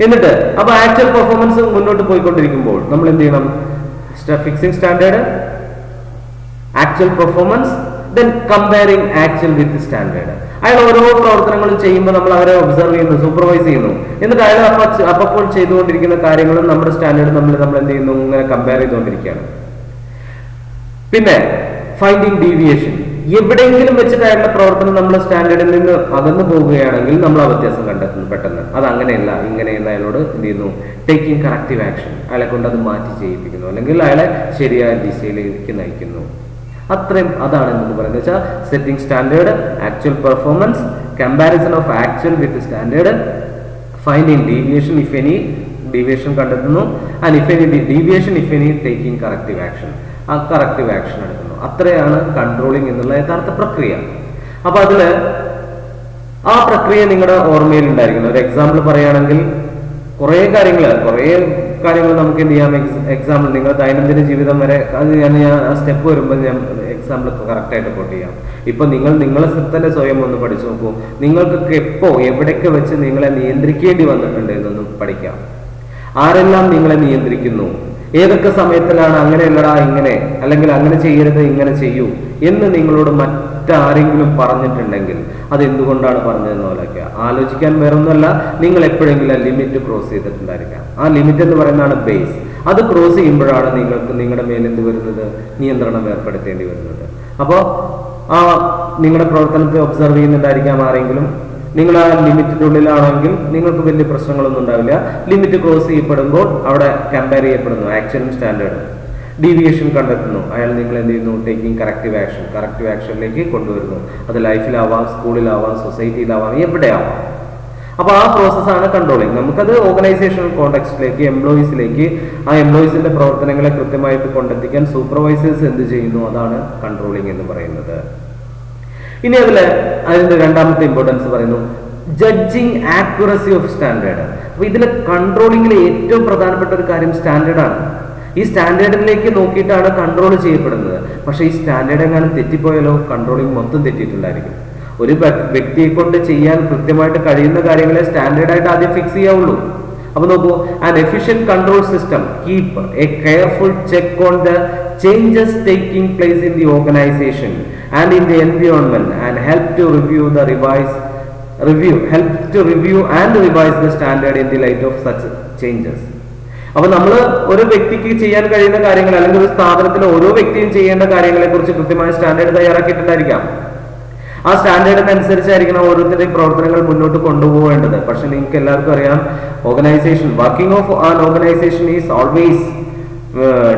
എന്നിട്ട് അപ്പൊ ആക്ച്വൽ പെർഫോമൻസ് മുന്നോട്ട് പോയിക്കൊണ്ടിരിക്കുമ്പോൾ നമ്മൾ എന്ത് ചെയ്യണം, fixing standard, actual performance, then comparing actual with standard. അയാൾ ഓരോ പ്രവർത്തനങ്ങളും ചെയ്യുമ്പോൾ നമ്മൾ അവരെ ഒബ്സർവ് ചെയ്യുന്നു, സൂപ്പർവൈസ് ചെയ്യുന്നു. എന്നിട്ട് അയാൾ അപ്പോൾ ചെയ്തുകൊണ്ടിരിക്കുന്ന കാര്യങ്ങളും നമ്മുടെ സ്റ്റാൻഡേർഡ് നമ്മൾ എന്ത് ചെയ്യുന്നു, ഇങ്ങനെ കമ്പയർ ചെയ്തുകൊണ്ടിരിക്കുകയാണ്. പിന്നെ ഫൈൻഡിങ് ഡീവിയേഷൻ, എവിടെയെങ്കിലും വെച്ചിട്ട് അയാളുടെ പ്രവർത്തനം നമ്മൾ സ്റ്റാൻഡേർഡിൽ നിന്ന് അകന്നു പോവുകയാണെങ്കിൽ നമ്മൾ ആ വ്യത്യാസം കണ്ടെത്തുന്നു പെട്ടെന്ന്. അത് അങ്ങനെയല്ല ഇങ്ങനെയെന്ന് അയാളോട് എന്ത് ചെയ്യുന്നു, ടേക്കിംഗ് കറക്റ്റീവ് ആക്ഷൻ, അയാളെ കൊണ്ട് അത് മാറ്റി ചെയ്യിപ്പിക്കുന്നു, അല്ലെങ്കിൽ അയാളെ ശരിയായ ദിശയിലേക്ക് നയിക്കുന്നു. അത്രയും അതാണ് എന്ന് പറയുന്നത് വെച്ചാൽ setting standard, actual performance, comparison of actual with standard, finding deviation if any, deviation കണ്ടെത്തുന്നു, and if any deviation if any taking corrective action, ആ കറക്റ്റീവ് ആക്ഷൻ എടുക്കുന്നു. അത്രയാണ് കൺട്രോളിംഗ് എന്നുള്ള യഥാർത്ഥ പ്രക്രിയ. അപ്പൊ അതില് ആ പ്രക്രിയ നിങ്ങളുടെ ഓർമ്മയിൽ ഉണ്ടായിരിക്കണം. ഒരു എക്സാമ്പിൾ പറയുകയാണെങ്കിൽ കുറേ കാര്യങ്ങൾ നമുക്ക് എന്ത് ചെയ്യാം. എക്സാമ്പിൾ നിങ്ങൾ ദൈനംദിന ജീവിതം വരെ അത് ഞാൻ സ്റ്റെപ്പ് വരുമ്പോൾ ഞാൻ എക്സാമ്പിൾ കറക്റ്റായിട്ട് കോട്ട് ചെയ്യാം. ഇപ്പൊ നിങ്ങളെ തന്നെ സ്വയം ഒന്ന് പഠിച്ചു നോക്കൂ. നിങ്ങൾക്കൊക്കെ എപ്പോ എവിടെയൊക്കെ വെച്ച് നിങ്ങളെ നിയന്ത്രിക്കേണ്ടി വന്നിട്ടുണ്ട് എന്നൊന്നും പഠിക്കാം. ആരെല്ലാം നിങ്ങളെ നിയന്ത്രിക്കുന്നു, ഏതൊക്കെ സമയത്തിലാണ് അങ്ങനെയല്ലടാ ഇങ്ങനെ, അല്ലെങ്കിൽ അങ്ങനെ ചെയ്യരുത് ഇങ്ങനെ ചെയ്യൂ എന്ന് നിങ്ങളോട് മറ്റാരെങ്കിലും പറഞ്ഞിട്ടുണ്ടെങ്കിൽ അത് എന്തുകൊണ്ടാണ് പറഞ്ഞതെന്ന് ആലോചിക്കാൻ വേറൊന്നുമല്ല. നിങ്ങൾ എപ്പോഴെങ്കിലും ലിമിറ്റ് ക്രോസ് ചെയ്തിട്ടുണ്ടായിരിക്കാം. ആ ലിമിറ്റ് എന്ന് പറയുന്നതാണ് ബേസ്. അത് ക്രോസ് ചെയ്യുമ്പോഴാണ് നിങ്ങൾക്ക് നിങ്ങളുടെ മേലെന്ത് വരുന്നത്, നിയന്ത്രണം ഏർപ്പെടുത്തേണ്ടി വരുന്നത്. അപ്പോൾ ആ നിങ്ങളുടെ പ്രവർത്തനത്തെ ഒബ്സർവ് ചെയ്യുന്നുണ്ടായിരിക്കാം ആരെങ്കിലും. നിങ്ങൾ ആ ലിമിറ്റിന്റെ ഉള്ളിലാണെങ്കിൽ നിങ്ങൾക്ക് വലിയ പ്രശ്നങ്ങളൊന്നും ഉണ്ടാവില്ല. ലിമിറ്റ് ക്രോസ് ചെയ്യപ്പെടുമ്പോൾ അവിടെ കമ്പയർ ചെയ്യപ്പെടുന്നു ആക്ച്വലും സ്റ്റാൻഡേർഡും. ഡീവിയേഷൻ കണ്ടെത്തുന്നു, അയാൾ നിങ്ങൾ എന്ത് ചെയ്യുന്നു, ടേക്കിംഗ് കറക്റ്റീവ് ആക്ഷനിലേക്ക് കൊണ്ടുവരുന്നു. അത് ലൈഫിലാവാം, സ്കൂളിലാവാം, സൊസൈറ്റിയിലാവാം, എവിടെയാവാം. അപ്പൊ ആ പ്രോസസ്സാണ് കൺട്രോളിങ്. നമുക്കത് ഓർഗനൈസേഷണൽ കോണ്ടെക്സ്റ്റിലേക്ക്, എംപ്ലോയീസിലേക്ക്, ആ എംപ്ലോയീസിന്റെ പ്രവർത്തനങ്ങളെ കൃത്യമായിട്ട് കൊണ്ടെത്തിക്കാൻ സൂപ്പർവൈസേഴ്സ് എന്ത് ചെയ്യുന്നു, അതാണ് കൺട്രോളിങ് എന്ന് പറയുന്നത്. ഇനി അതിന്റെ രണ്ടാമത്തെ ഇമ്പോർട്ടൻസ് പറയുന്നു ജഡ്ജിങ് ആക്യുറസി ഓഫ് സ്റ്റാൻഡേർഡ്. അപ്പൊ ഇതിലെ കൺട്രോളിങ്ങിലെ ഏറ്റവും പ്രധാനപ്പെട്ട ഒരു കാര്യം സ്റ്റാൻഡേർഡ് ആണ്. ഈ സ്റ്റാൻഡേർഡിലേക്ക് നോക്കിയിട്ടാണ് കൺട്രോൾ ചെയ്യപ്പെടുന്നത്. പക്ഷെ ഈ സ്റ്റാൻഡേർഡ് എങ്ങാനും തെറ്റിപ്പോയാലോ കൺട്രോളിങ് മൊത്തം തെറ്റിയിട്ടുണ്ടായിരിക്കും. ഒരു വ്യക്തിയെ കൊണ്ട് ചെയ്യാൻ കൃത്യമായിട്ട് കഴിയുന്ന കാര്യങ്ങളെ സ്റ്റാൻഡേർഡ് ആയിട്ട് ആദ്യം ഫിക്സ് ചെയ്യാവുള്ളൂ. അപ്പൊ നോക്കൂ, an efficient control system keep A careful check on the changes taking place in the organization and in the environment and help to review and revise the standard in the light of such changes. അപ്പൊ നമ്മൾ ഒരു വ്യക്തിക്ക് ചെയ്യാൻ കഴിയുന്ന കാര്യങ്ങൾ, അല്ലെങ്കിൽ ഒരു സ്ഥാപനത്തിലെ ഓരോ വ്യക്തിയും ചെയ്യേണ്ട കാര്യങ്ങളെ കുറിച്ച് കൃത്യമായ സ്റ്റാൻഡേർഡ് തയ്യാറാക്കിയിട്ടുണ്ടായിരിക്കാം. ആ സ്റ്റാൻഡേർഡിനനുസരിച്ചായിരിക്കണം ഓരോരുത്തരുടെയും പ്രവർത്തനങ്ങൾ മുന്നോട്ട് കൊണ്ടുപോകേണ്ടത്. പക്ഷെ നിങ്ങൾക്ക് എല്ലാവർക്കും അറിയാം, working of an organisation is always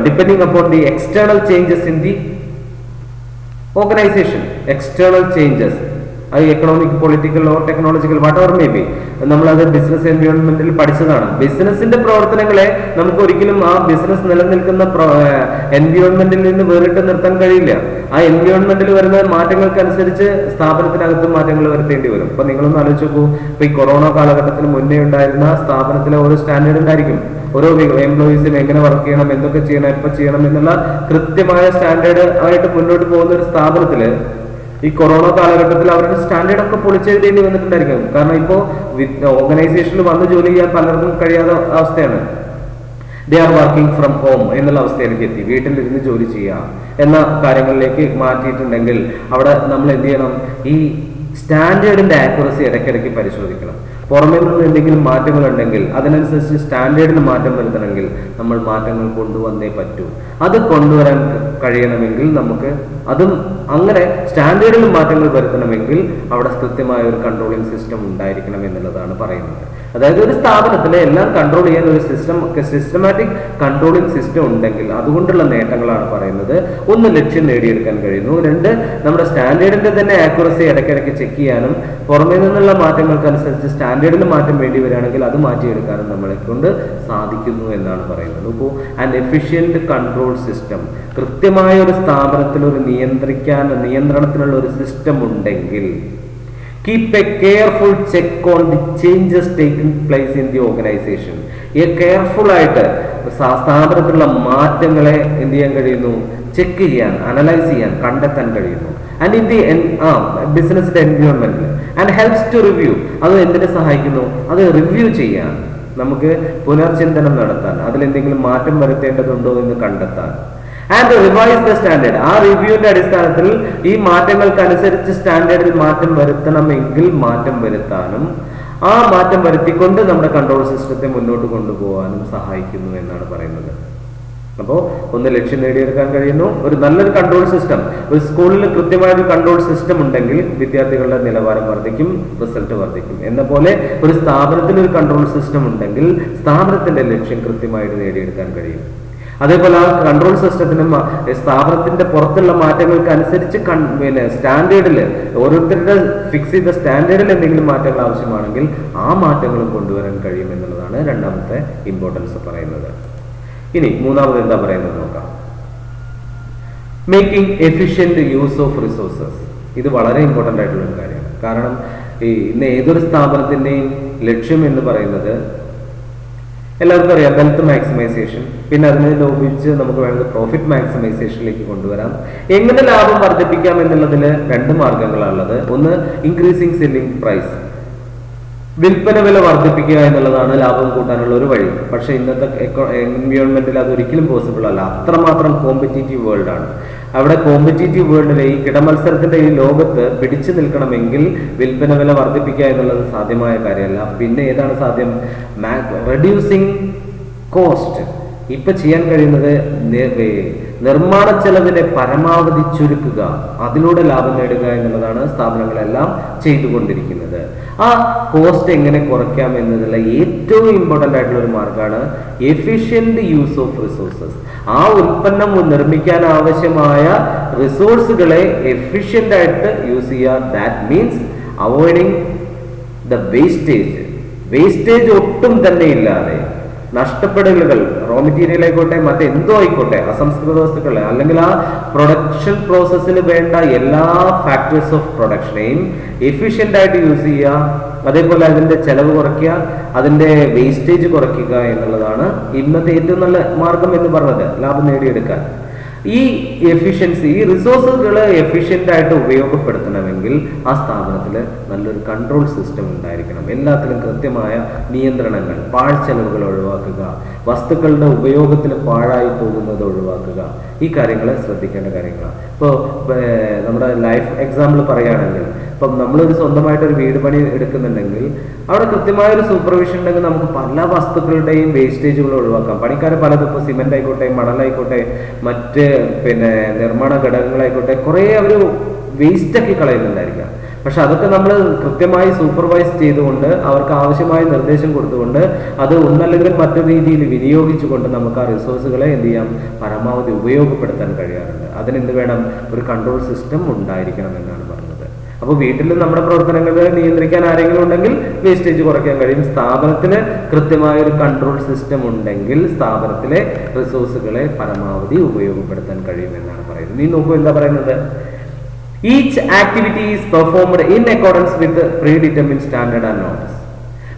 depending upon the external changes in the organization. External changes, അത് economic, political or technological what ever may be, നമ്മളത് ബിസിനസ് എൻവയോൺമെന്റിൽ പഠിച്ചതാണ്. ബിസിനസിന്റെ പ്രവർത്തനങ്ങളെ നമുക്ക് ഒരിക്കലും ആ ബിസിനസ് നിലനിൽക്കുന്ന എൻവയോൺമെന്റിൽ നിന്ന് വേറിട്ട് നിർത്താൻ കഴിയില്ല. ആ എൻവയോൺമെന്റിൽ വരുന്ന മാറ്റങ്ങൾക്കനുസരിച്ച് സ്ഥാപനത്തിനകത്ത് മാറ്റങ്ങൾ വരുത്തേണ്ടി വരും. ഇപ്പൊ നിങ്ങളൊന്ന് ആലോചിച്ച് നോക്കൂ, ഇപ്പൊ ഈ കൊറോണ കാലഘട്ടത്തിന് മുന്നേ ഉണ്ടായിരുന്ന സ്ഥാപനത്തിലെ ഓരോ സ്റ്റാൻഡേർഡ് ഉണ്ടായിരിക്കും. ഓരോ എംപ്ലോയീസിനും എങ്ങനെ വർക്ക് ചെയ്യണം, എന്തൊക്കെ ചെയ്യണം, എപ്പോൾ ചെയ്യണം എന്നുള്ള കൃത്യമായ സ്റ്റാൻഡേർഡ് ആയിട്ട് മുന്നോട്ട് പോകുന്ന ഒരു സ്ഥാപനത്തില് ഈ കൊറോണ കാലഘട്ടത്തിൽ അവരുടെ സ്റ്റാൻഡേർഡ് ഒക്കെ പൊളിച്ചെഴുതേണ്ടി വന്നിട്ടുണ്ടായിരിക്കും. കാരണം ഇപ്പോൾ ഓർഗനൈസേഷനിൽ വന്ന് ജോലി ചെയ്യാൻ പലർക്കും കഴിയാത്ത അവസ്ഥയാണ്. They are working from home എന്നുള്ള അവസ്ഥയിലേക്ക് എത്തി. വീട്ടിലിരുന്ന് ജോലി ചെയ്യാം എന്ന കാര്യങ്ങളിലേക്ക് മാറ്റിയിട്ടുണ്ടെങ്കിൽ അവിടെ നമ്മൾ എന്ത് ചെയ്യണം? ഈ സ്റ്റാൻഡേർഡിന്റെ ആക്യുറസി ഇടയ്ക്കിടയ്ക്ക് പരിശോധിക്കണം. പുറമേ നിന്ന് എന്തെങ്കിലും മാറ്റങ്ങൾ ഉണ്ടെങ്കിൽ അതിനനുസരിച്ച് സ്റ്റാൻഡേർഡിന് മാറ്റം വരുത്തണമെങ്കിൽ നമ്മൾ മാറ്റങ്ങൾ കൊണ്ടുവന്നേ പറ്റൂ. അത് കൊണ്ടുവരാൻ കഴിയണമെങ്കിൽ നമുക്ക് അതും അങ്ങനെ സ്റ്റാൻഡേർഡിൽ മാറ്റങ്ങൾ വരുത്തണമെങ്കിൽ അവിടെ കൃത്യമായ ഒരു കൺട്രോളിംഗ് സിസ്റ്റം ഉണ്ടായിരിക്കണം എന്നുള്ളതാണ് പറയുന്നത്. അതായത് ഒരു സ്ഥാപനത്തിലെ എല്ലാം കൺട്രോൾ ചെയ്യാൻ ഒരു സിസ്റ്റമാറ്റിക് കൺട്രോളിംഗ് സിസ്റ്റം ഉണ്ടെങ്കിൽ അതുകൊണ്ടുള്ള നേട്ടങ്ങളാണ് പറയുന്നത്. ഒന്ന്, ലക്ഷ്യം നേടിയെടുക്കാൻ കഴിയുന്നു. രണ്ട്, നമ്മുടെ സ്റ്റാൻഡേർഡിന്റെ തന്നെ ആക്യുറസി ഇടയ്ക്കിടയ്ക്ക് ചെക്ക് ചെയ്യാനും പുറമേ നിന്നുള്ള മാറ്റങ്ങൾക്കനുസരിച്ച് സ്റ്റാൻഡേർഡിൽ മാറ്റം വേണ്ടി വരികയാണെങ്കിൽ അത് മാറ്റിയെടുക്കാനും നമ്മളെ കൊണ്ട് സാധിക്കുന്നു എന്നാണ് പറയുന്നത്. ഇപ്പോൾ ആൻഡ് എഫിഷ്യന്റ് കൺട്രോൾ സിസ്റ്റം, കൃത്യമായ ഒരു സ്ഥാപനത്തിൽ ഒരു നിയന്ത്രണത്തിനുള്ള ഒരു സിസ്റ്റം ഉണ്ടെങ്കിൽ keep a careful check on the changes taking place in the organization. ഈ കെയർഫുൾ ആയിട്ട് സ്ഥാപനത്തിലുള്ള മാറ്റങ്ങളെ എന്ത് ചെയ്യാൻ കഴിയുന്നു? ചെക്ക് ചെയ്യാൻ, അനലൈസ് ചെയ്യാൻ, കണ്ടെത്താൻ കഴിയുന്നു. ആൻഡ് ഇൻ ദി ബിസിനസിന്റെ എൻവയോൺമെന്റിൽ ആൻഡ് ഹെൽപ്സ് ടു റിവ്യൂ, അത് എന്തിനെ സഹായിക്കുന്നു? അത് റിവ്യൂ ചെയ്യാൻ, നമുക്ക് പുനർചിന്തനം നടത്താൻ, അതിലെന്തെങ്കിലും മാറ്റം വരുത്തേണ്ടതുണ്ടോ എന്ന് കണ്ടെത്താൻ. ആൻഡ് റിവൈസ് ദ സ്റ്റാൻഡേർഡ്, ആ റിവ്യൂവിന്റെ അടിസ്ഥാനത്തിൽ ഈ മാറ്റങ്ങൾക്കനുസരിച്ച് സ്റ്റാൻഡേർഡിൽ മാറ്റം വരുത്തണമെങ്കിൽ മാറ്റം വരുത്താനും ആ മാറ്റം വരുത്തിക്കൊണ്ട് നമ്മുടെ കൺട്രോൾ സിസ്റ്റത്തെ മുന്നോട്ട് കൊണ്ടുപോകാനും സഹായിക്കുന്നു എന്നാണ് പറയുന്നത്. അപ്പോൾ ഒന്ന്, ലക്ഷ്യം നേടിയെടുക്കാൻ കഴിയുന്നു. ഒരു നല്ലൊരു കൺട്രോൾ സിസ്റ്റം, ഒരു സ്കൂളിൽ കൃത്യമായ ഒരു കൺട്രോൾ സിസ്റ്റം ഉണ്ടെങ്കിൽ വിദ്യാർത്ഥികളുടെ നിലവാരം വർദ്ധിക്കും, റിസൾട്ട് വർദ്ധിക്കും. എന്ന പോലെ ഒരു സ്ഥാപനത്തിൽ ഒരു കൺട്രോൾ സിസ്റ്റം ഉണ്ടെങ്കിൽ സ്ഥാപനത്തിന്റെ ലക്ഷ്യം കൃത്യമായിട്ട് നേടിയെടുക്കാൻ കഴിയും. അതേപോലെ ആ കൺട്രോൾ സിസ്റ്റത്തിനും സ്ഥാപനത്തിന്റെ പുറത്തുള്ള മാറ്റങ്ങൾക്ക് അനുസരിച്ച് സ്റ്റാൻഡേർഡിൽ ഓരോരുത്തരുടെ ഫിക്സ് ചെയ്ത സ്റ്റാൻഡേർഡിൽ എന്തെങ്കിലും മാറ്റങ്ങൾ ആവശ്യമാണെങ്കിൽ ആ മാറ്റങ്ങളും കൊണ്ടുവരാൻ കഴിയും എന്നുള്ളതാണ് രണ്ടാമത്തെ ഇമ്പോർട്ടൻസ് പറയുന്നത്. ഇനി മൂന്നാമത് എന്താ പറയുന്നത് നോക്കാം. Making efficient use of resources. ഇത് വളരെ ഇമ്പോർട്ടൻ്റ് ആയിട്ടുള്ള ഒരു കാര്യമാണ്. കാരണം ഇന്ന് ഏതൊരു സ്ഥാപനത്തിന്റെയും ലക്ഷ്യം എന്ന് പറയുന്നത് എല്ലാവർക്കും അറിയാം, വെൽത്ത് മാക്സിമൈസേഷൻ. പിന്നെ അതിനെ ലോപിച്ച് നമുക്ക് വേണ്ടത് പ്രോഫിറ്റ് മാക്സിമൈസേഷനിലേക്ക് കൊണ്ടുവരാം. എങ്ങനെ ലാഭം വർദ്ധിപ്പിക്കാം എന്നുള്ളതിൽ രണ്ട് മാർഗങ്ങളാണുള്ളത്. ഒന്ന്, ഇൻക്രീസിങ് സെല്ലിംഗ് പ്രൈസ്, വിൽപ്പന വില വർദ്ധിപ്പിക്കുക എന്നുള്ളതാണ് ലാഭം കൂട്ടാനുള്ള ഒരു വഴി. പക്ഷെ ഇന്നത്തെ എൻവയോൺമെന്റിൽ അത് ഒരിക്കലും പോസിബിൾ അല്ല. അത്രമാത്രം കോമ്പറ്റീറ്റീവ് വേൾഡ് ആണ്. അവിടെ കോമ്പറ്റീറ്റീവ് വേൾഡിലെ ഈ കിടമത്സരത്തിന്റെ ഈ ലോകത്ത് പിടിച്ചു നിൽക്കണമെങ്കിൽ വിൽപ്പന വില വർദ്ധിപ്പിക്കുക എന്നുള്ളത് സാധ്യമായ കാര്യമല്ല. പിന്നെ ഏതാണ് സാധ്യം? Reducing cost. ഇപ്പൊ ചെയ്യാൻ കഴിയുന്നത് നിർമ്മാണ ചെലവിനെ പരമാവധി ചുരുക്കുക, അതിലൂടെ ലാഭം നേടുക എന്നുള്ളതാണ് സ്ഥാപനങ്ങളെല്ലാം ചെയ്തുകൊണ്ടിരിക്കുന്നത്. ആ കോസ്റ്റ് എങ്ങനെ കുറയ്ക്കാം എന്നതിലുള്ള ഏറ്റവും ഇമ്പോർട്ടൻ്റ് ആയിട്ടുള്ള ഒരു മാർഗമാണ് എഫിഷ്യന്റ് യൂസ് ഓഫ് റിസോഴ്സസ്. ആ ഉൽപ്പന്നം നിർമ്മിക്കാൻ ആവശ്യമായ റിസോഴ്സുകളെ എഫിഷ്യന്റ് ആയിട്ട് യൂസ് ചെയ്യുക. That means avoiding the wastage ഒട്ടും തന്നെ ഇല്ലാതെ നഷ്ടപ്പെടലുകൾ, റോ മെറ്റീരിയൽ ആയിക്കോട്ടെ, മറ്റെന്തോ ആയിക്കോട്ടെ, അസംസ്കൃത വസ്തുക്കൾ, അല്ലെങ്കിൽ ആ പ്രൊഡക്ഷൻ പ്രോസസ്സിന് വേണ്ട എല്ലാ ഫാക്ടേഴ്സ് ഓഫ് പ്രൊഡക്ഷനെയും എഫിഷ്യന്റ് ആയിട്ട് യൂസ് ചെയ്യുക. അതേപോലെ അതിന്റെ ചെലവ് കുറയ്ക്കുക, അതിന്റെ വേസ്റ്റേജ് കുറയ്ക്കുക എന്നുള്ളതാണ് ഇന്നത്തെ ഏറ്റവും നല്ല മാർഗം എന്ന് പറഞ്ഞത്, ലാഭം നേടിയെടുക്കാൻ. ഈ എഫിഷ്യൻസി, ഈ റിസോഴ്സുകളെ എഫിഷ്യന്റ് ആയിട്ട് ഉപയോഗപ്പെടുത്തണമെങ്കിൽ ആ സ്ഥാപനത്തിൽ നല്ലൊരു കൺട്രോൾ സിസ്റ്റം ഉണ്ടായിരിക്കണം. എല്ലാത്തിലും കൃത്യമായ നിയന്ത്രണങ്ങൾ, പാഴ്ചെലവുകൾ ഒഴിവാക്കുക, വസ്തുക്കളുടെ ഉപയോഗത്തിൽ പാഴായി പോകുന്നത് ഒഴിവാക്കുക. ഈ കാര്യങ്ങൾ ശ്രദ്ധിക്കേണ്ട കാര്യങ്ങളാണ്. ഇപ്പോൾ നമ്മുടെ ലൈഫ് എക്സാമ്പിൾ പറയുകയാണെങ്കിൽ, ഇപ്പം നമ്മളൊരു സ്വന്തമായിട്ടൊരു വീട് പണി എടുക്കുന്നുണ്ടെങ്കിൽ അവിടെ കൃത്യമായൊരു സൂപ്പർവിഷൻ ഉണ്ടെങ്കിൽ നമുക്ക് പല വസ്തുക്കളുടെയും വേസ്റ്റേജുകൾ ഒഴിവാക്കാം. പണിക്കാരെ പലതും, ഇപ്പോൾ സിമെന്റ് ആയിക്കോട്ടെ, മണലായിക്കോട്ടെ, മറ്റ് നിർമ്മാണ ഘടകങ്ങളായിക്കോട്ടെ, കുറേ അവർ വേസ്റ്റാക്കി കളയുന്നുണ്ടായിരിക്കാം. പക്ഷെ അതൊക്കെ നമ്മൾ കൃത്യമായി സൂപ്പർവൈസ് ചെയ്തുകൊണ്ട് അവർക്ക് ആവശ്യമായ നിർദ്ദേശം കൊടുത്തുകൊണ്ട് അത് ഒന്നല്ലെങ്കിൽ മറ്റു രീതിയിൽ വിനിയോഗിച്ചുകൊണ്ട് നമുക്ക് ആ റിസോഴ്സുകളെ എന്ത് ചെയ്യാം, പരമാവധി ഉപയോഗപ്പെടുത്താൻ കഴിയാറുണ്ട്. അതിനെന്ത് വേണം? ഒരു കൺട്രോൾ സിസ്റ്റം ഉണ്ടായിരിക്കണം എന്നാണ് പറഞ്ഞത്. അപ്പോൾ വീട്ടിൽ നമ്മുടെ പ്രവർത്തനങ്ങൾ നിയന്ത്രിക്കാൻ ആരെങ്കിലും ഉണ്ടെങ്കിൽ വേസ്റ്റേജ് കുറയ്ക്കാൻ കഴിയും. സ്ഥാപനത്തിന് കൃത്യമായ ഒരു കൺട്രോൾ സിസ്റ്റം ഉണ്ടെങ്കിൽ സ്ഥാപനത്തിലെ റിസോഴ്സുകളെ പരമാവധി ഉപയോഗപ്പെടുത്താൻ കഴിയും എന്നാണ് പറയുന്നത്. നീ നോക്കൂ എന്താ പറയുന്നത്. Each activity is performed in accordance with predetermined standard and norms.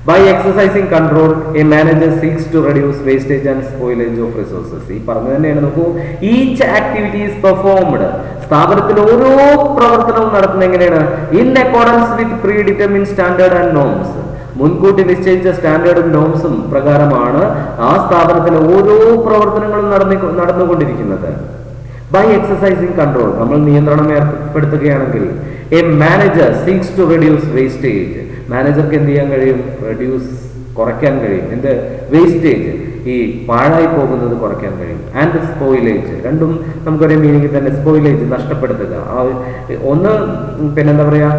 By exercising control, a manager seeks to reduce wastage and spoilage of resources. ഈ പറഞ്ഞു തന്നെയാണ്. നോക്കൂ, ഈച്ച് ആക്ടിവിറ്റി ഈസ് പെർഫോംഡ്. സ്ഥാപനത്തിൽ ഓരോ പ്രവർത്തനവും നടത്തുന്നത് എങ്ങനെയാണ്? In accordance with pre determined standard and norms. മുൻകൂട്ടി നിശ്ചയിച്ച സ്റ്റാൻഡേർഡും നോംസും പ്രകാരമാണ് ആ സ്ഥാപനത്തിലെ ഓരോ പ്രവർത്തനങ്ങളും നടന്നുകൊണ്ടിരിക്കുന്നത്. ബൈ എക്സസൈസിങ് കൺട്രോൾ, നമ്മൾ നിയന്ത്രണം ഏർപ്പെടുത്തുകയാണെങ്കിൽ, a manager seeks to reduce wastage. മാനേജർക്ക് എന്ത് ചെയ്യാൻ കഴിയും? കുറയ്ക്കാൻ കഴിയും. എന്ത്? വേസ്റ്റേജ്, ഈ പാഴായി പോകുന്നത് കുറയ്ക്കാൻ കഴിയും. ആൻഡ് സ്പോയിലേജ്, രണ്ടും നമുക്കൊരേ മീനിങ്ങിൽ തന്നെ. സ്പോയിലേജ്, നഷ്ടപ്പെടുത്തുക. ഒന്ന് പിന്നെന്താ പറയാ,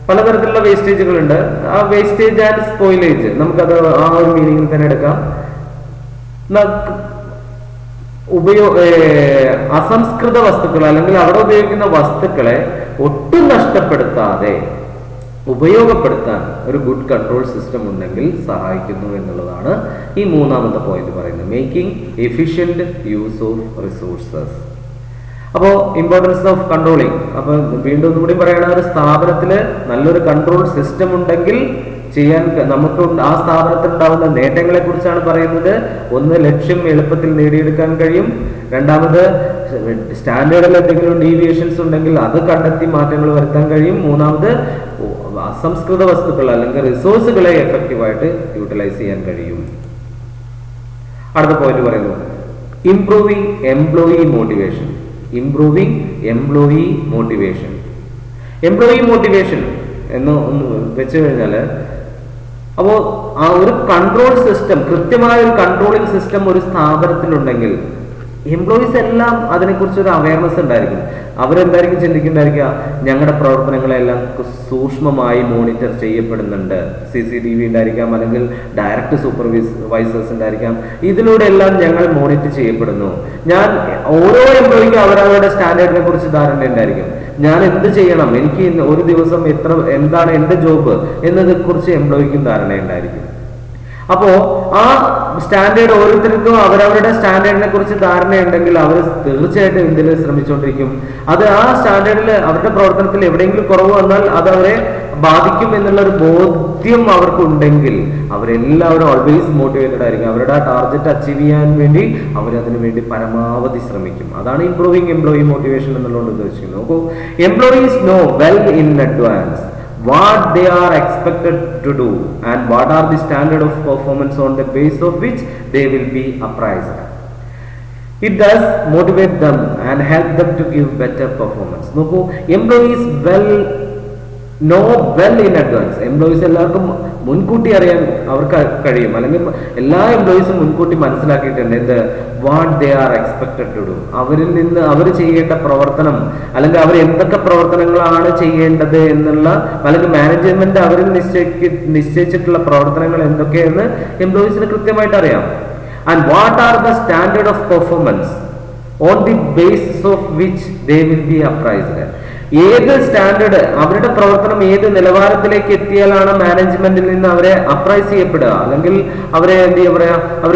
പലതരത്തിലുള്ള വേസ്റ്റേജുകളുണ്ട്. ആ വേസ്റ്റേജ് ആൻഡ് സ്പോയിലേജ് നമുക്കത് ആ ഒരു മീനിങ്ങിൽ തന്നെ എടുക്കാം. അസംസ്കൃത വസ്തുക്കൾ അല്ലെങ്കിൽ അവിടെ ഉപയോഗിക്കുന്ന വസ്തുക്കളെ ഒട്ടും നഷ്ടപ്പെടുത്താതെ ഉപയോഗപ്പെടുത്താൻ ഒരു ഗുഡ് കൺട്രോൾ സിസ്റ്റം ഉണ്ടെങ്കിൽ സഹായിക്കുന്നു എന്നുള്ളതാണ് ഈ മൂന്നാമത്തെ പോയിന്റ് പറയുന്നത്. Making efficient use of resources. അപ്പോൾ ഇമ്പോർട്ടൻസ് ഓഫ് കൺട്രോളിങ്. അപ്പൊ വീണ്ടും ഒന്നുകൂടി പറയണ, ഒരു സ്ഥാപനത്തില് നല്ലൊരു കൺട്രോൾ സിസ്റ്റം ഉണ്ടെങ്കിൽ ചെയ്യാൻ നമുക്ക് ആ സ്ഥാപനത്തിൽ ഉണ്ടാവുന്ന നേട്ടങ്ങളെ കുറിച്ചാണ് പറയുന്നത്. ഒന്ന്, ലക്ഷ്യം എളുപ്പത്തിൽ നേടിയെടുക്കാൻ കഴിയും. രണ്ടാമത്, സ്റ്റാൻഡേർഡിൽ എന്തെങ്കിലും ഡീവിയേഷൻസ് ഉണ്ടെങ്കിൽ അത് കണ്ടെത്തി മാറ്റങ്ങൾ വരുത്താൻ കഴിയും. മൂന്നാമത്, അസംസ്കൃത വസ്തുക്കൾ അല്ലെങ്കിൽ റിസോഴ്സുകളെ എഫക്റ്റീവായിട്ട് യൂട്ടിലൈസ് ചെയ്യാൻ കഴിയും. അടുത്ത പോയിന്റ് പറയുന്നു, improving employee motivation. Improving employee motivation. Employee motivation എന്ന് ഒന്ന് വെച്ച് കഴിഞ്ഞാല്, അപ്പോൾ ആ ഒരു കൺട്രോൾ സിസ്റ്റം, കൃത്യമായ ഒരു കൺട്രോളിംഗ് സിസ്റ്റം ഒരു സ്ഥാപനത്തിലുണ്ടെങ്കിൽ എംപ്ലോയീസ് എല്ലാം അതിനെക്കുറിച്ച് ഒരു അവയർനെസ് ഉണ്ടായിരിക്കും. അവരെന്തായിരിക്കും ചിന്തിക്കുന്നുണ്ടായിരിക്കുക? ഞങ്ങളുടെ പ്രവർത്തനങ്ങളെല്ലാം സൂക്ഷ്മമായി മോണിറ്റർ ചെയ്യപ്പെടുന്നുണ്ട്. CCTV ഉണ്ടായിരിക്കാം, അല്ലെങ്കിൽ ഡയറക്റ്റ് സൂപ്പർവൈസേഴ്സ് ഉണ്ടായിരിക്കാം. ഇതിലൂടെ എല്ലാം ഞങ്ങൾ മോണിറ്റർ ചെയ്യപ്പെടുന്നു. ഓരോ എംപ്ലോയിക്കും അവരവരുടെ സ്റ്റാൻഡേർഡിനെ കുറിച്ച് ധാരണ ഉണ്ടായിരിക്കും. ഞാൻ എന്ത് ചെയ്യണം, എനിക്ക് ഒരു ദിവസം എന്താണ് എന്റെ ജോബ് എന്നതിനെ കുറിച്ച് എംപ്ലോയിക്കും ധാരണയുണ്ടായിരിക്കും. അപ്പോ ആ സ്റ്റാൻഡേർഡ് ഓരോരുത്തർക്കും അവരവരുടെ സ്റ്റാൻഡേർഡിനെ കുറിച്ച് ധാരണയുണ്ടെങ്കിൽ അവർ തീർച്ചയായിട്ടും എന്തിനു ശ്രമിച്ചുകൊണ്ടിരിക്കും. അത് ആ സ്റ്റാൻഡേർഡിൽ അവരുടെ പ്രവർത്തനത്തിൽ എവിടെയെങ്കിലും കുറവ് വന്നാൽ അത് അവരെ ബാധിക്കും എന്നുള്ള ഒരു ബോധ്യം അവർക്കുണ്ടെങ്കിൽ അവരെല്ലാവരും ഓൾവേസ് മോട്ടിവേറ്റഡ് ആയിരിക്കും. അവരുടെ ആ ടാർഗറ്റ് അച്ചീവ് ചെയ്യാൻ വേണ്ടി അവരതിനു വേണ്ടി പരമാവധി ശ്രമിക്കും. അതാണ് ഇംപ്രൂവിംഗ് എംപ്ലോയി മോട്ടിവേഷൻ എന്നുള്ളത് ഉദ്ദേശിക്കുന്നത്. നോക്കൂ, employees know well in advance what they are expected to do and what are the standard of performance on the base of which they will be appraised. It does motivate them and help them to give better performance. നോക്കൂ, employees know well in advance. Employees എല്ലാവർക്കും മുൻകൂട്ടി അറിയാൻ അവർക്ക് കഴിയും, അല്ലെങ്കിൽ എല്ലാ എംപ്ലോയീസും മുൻകൂട്ടി മനസ്സിലാക്കിയിട്ടുണ്ട് എന്ത്? What they are expected to do. അവരിൽ നിന്ന് അവർ ചെയ്യേണ്ട പ്രവർത്തനം, അല്ലെങ്കിൽ അവർ എന്തൊക്കെ പ്രവർത്തനങ്ങളാണ് ചെയ്യേണ്ടത് എന്നുള്ള, അല്ലെങ്കിൽ മാനേജ്മെന്റ് അവരിൽ നിശ്ചയിച്ചിട്ടുള്ള പ്രവർത്തനങ്ങൾ എന്തൊക്കെയെന്ന് എംപ്ലോയീസിന് കൃത്യമായിട്ട് അറിയാം. And what are the standard of performance on the basis of which they will be appraised. ഏത് സ്റ്റാൻഡേർഡ്, അവരുടെ പ്രവർത്തനം ഏത് നിലവാരത്തിലേക്ക് എത്തിയാലാണ് മാനേജ്മെന്റിൽ നിന്ന് അവരെ അപ്രൈസ് ചെയ്യപ്പെടുക, അല്ലെങ്കിൽ അവരെ എന്ത് പറയാ, അവർ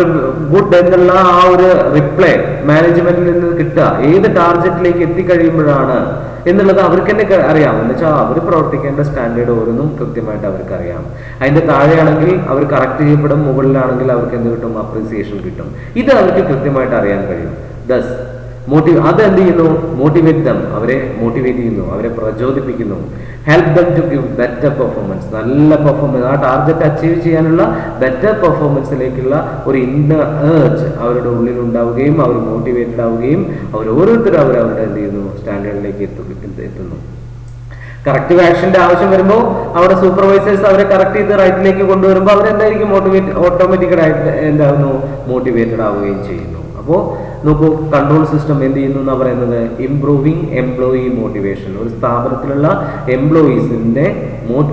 ഗുഡ് എന്നുള്ള ആ ഒരു റിപ്ലൈ മാനേജ്മെന്റിൽ നിന്ന് കിട്ടുക ഏത് ടാർഗറ്റിലേക്ക് എത്തിക്കഴിയുമ്പോഴാണ് എന്നുള്ളത് അവർക്ക് തന്നെ അറിയാം. എന്ന് വെച്ചാൽ അവർ പ്രവർത്തിക്കേണ്ട സ്റ്റാൻഡേർഡ് ഓരോന്നും കൃത്യമായിട്ട് അവർക്ക് അറിയാം. അതിന്റെ താഴെയാണെങ്കിൽ അവർ കറക്റ്റ് ചെയ്യപ്പെടും, മുകളിലാണെങ്കിൽ അവർക്ക് എന്ത് കിട്ടും? അപ്രീസിയേഷൻ കിട്ടും. ഇത് അവർക്ക് കൃത്യമായിട്ട് അറിയാൻ കഴിയും. ദസ് അതെന്ത് ചെയ്യുന്നു? മോട്ടിവേറ്റ് ദം, അവരെ മോട്ടിവേറ്റ് ചെയ്യുന്നു, അവരെ പ്രചോദിപ്പിക്കുന്നു. Help them to give better performance, നല്ല പെർഫോമൻസ്, ആ ടാർഗറ്റ് അച്ചീവ് ചെയ്യാനുള്ള ബെറ്റർ പെർഫോമൻസിലേക്കുള്ള ഒരു ഇന്നർ ഏർജ് അവരുടെ ഉള്ളിൽ ഉണ്ടാവുകയും അവർ മോട്ടിവേറ്റഡ് ആവുകയും അവർ ഓരോരുത്തരും അവരവരുടെ എന്ത് ചെയ്യുന്നു? സ്റ്റാൻഡേർഡിലേക്ക് എത്തുന്നു. കറക്റ്റീവ് ആക്ഷന്റെ ആവശ്യം വരുമ്പോൾ അവിടെ സൂപ്പർവൈസേഴ്സ് അവരെ കറക്റ്റ് ചെയ്ത് റൈറ്റിലേക്ക് കൊണ്ടുവരുമ്പോൾ അവരെന്തായിരിക്കും? ഓട്ടോമാറ്റിക്കലായിട്ട് എന്താകുന്നു? മോട്ടിവേറ്റഡ് ആവുകയും ചെയ്യുന്നു. അപ്പോൾ നോക്കൂ, കൺട്രോൾ സിസ്റ്റം എന്ത് ചെയ്യുന്നു എന്നാ പറയുന്നത്? Improving employee motivation. ഒരു സ്ഥാപനത്തിലുള്ള എംപ്ലോയീസിനെ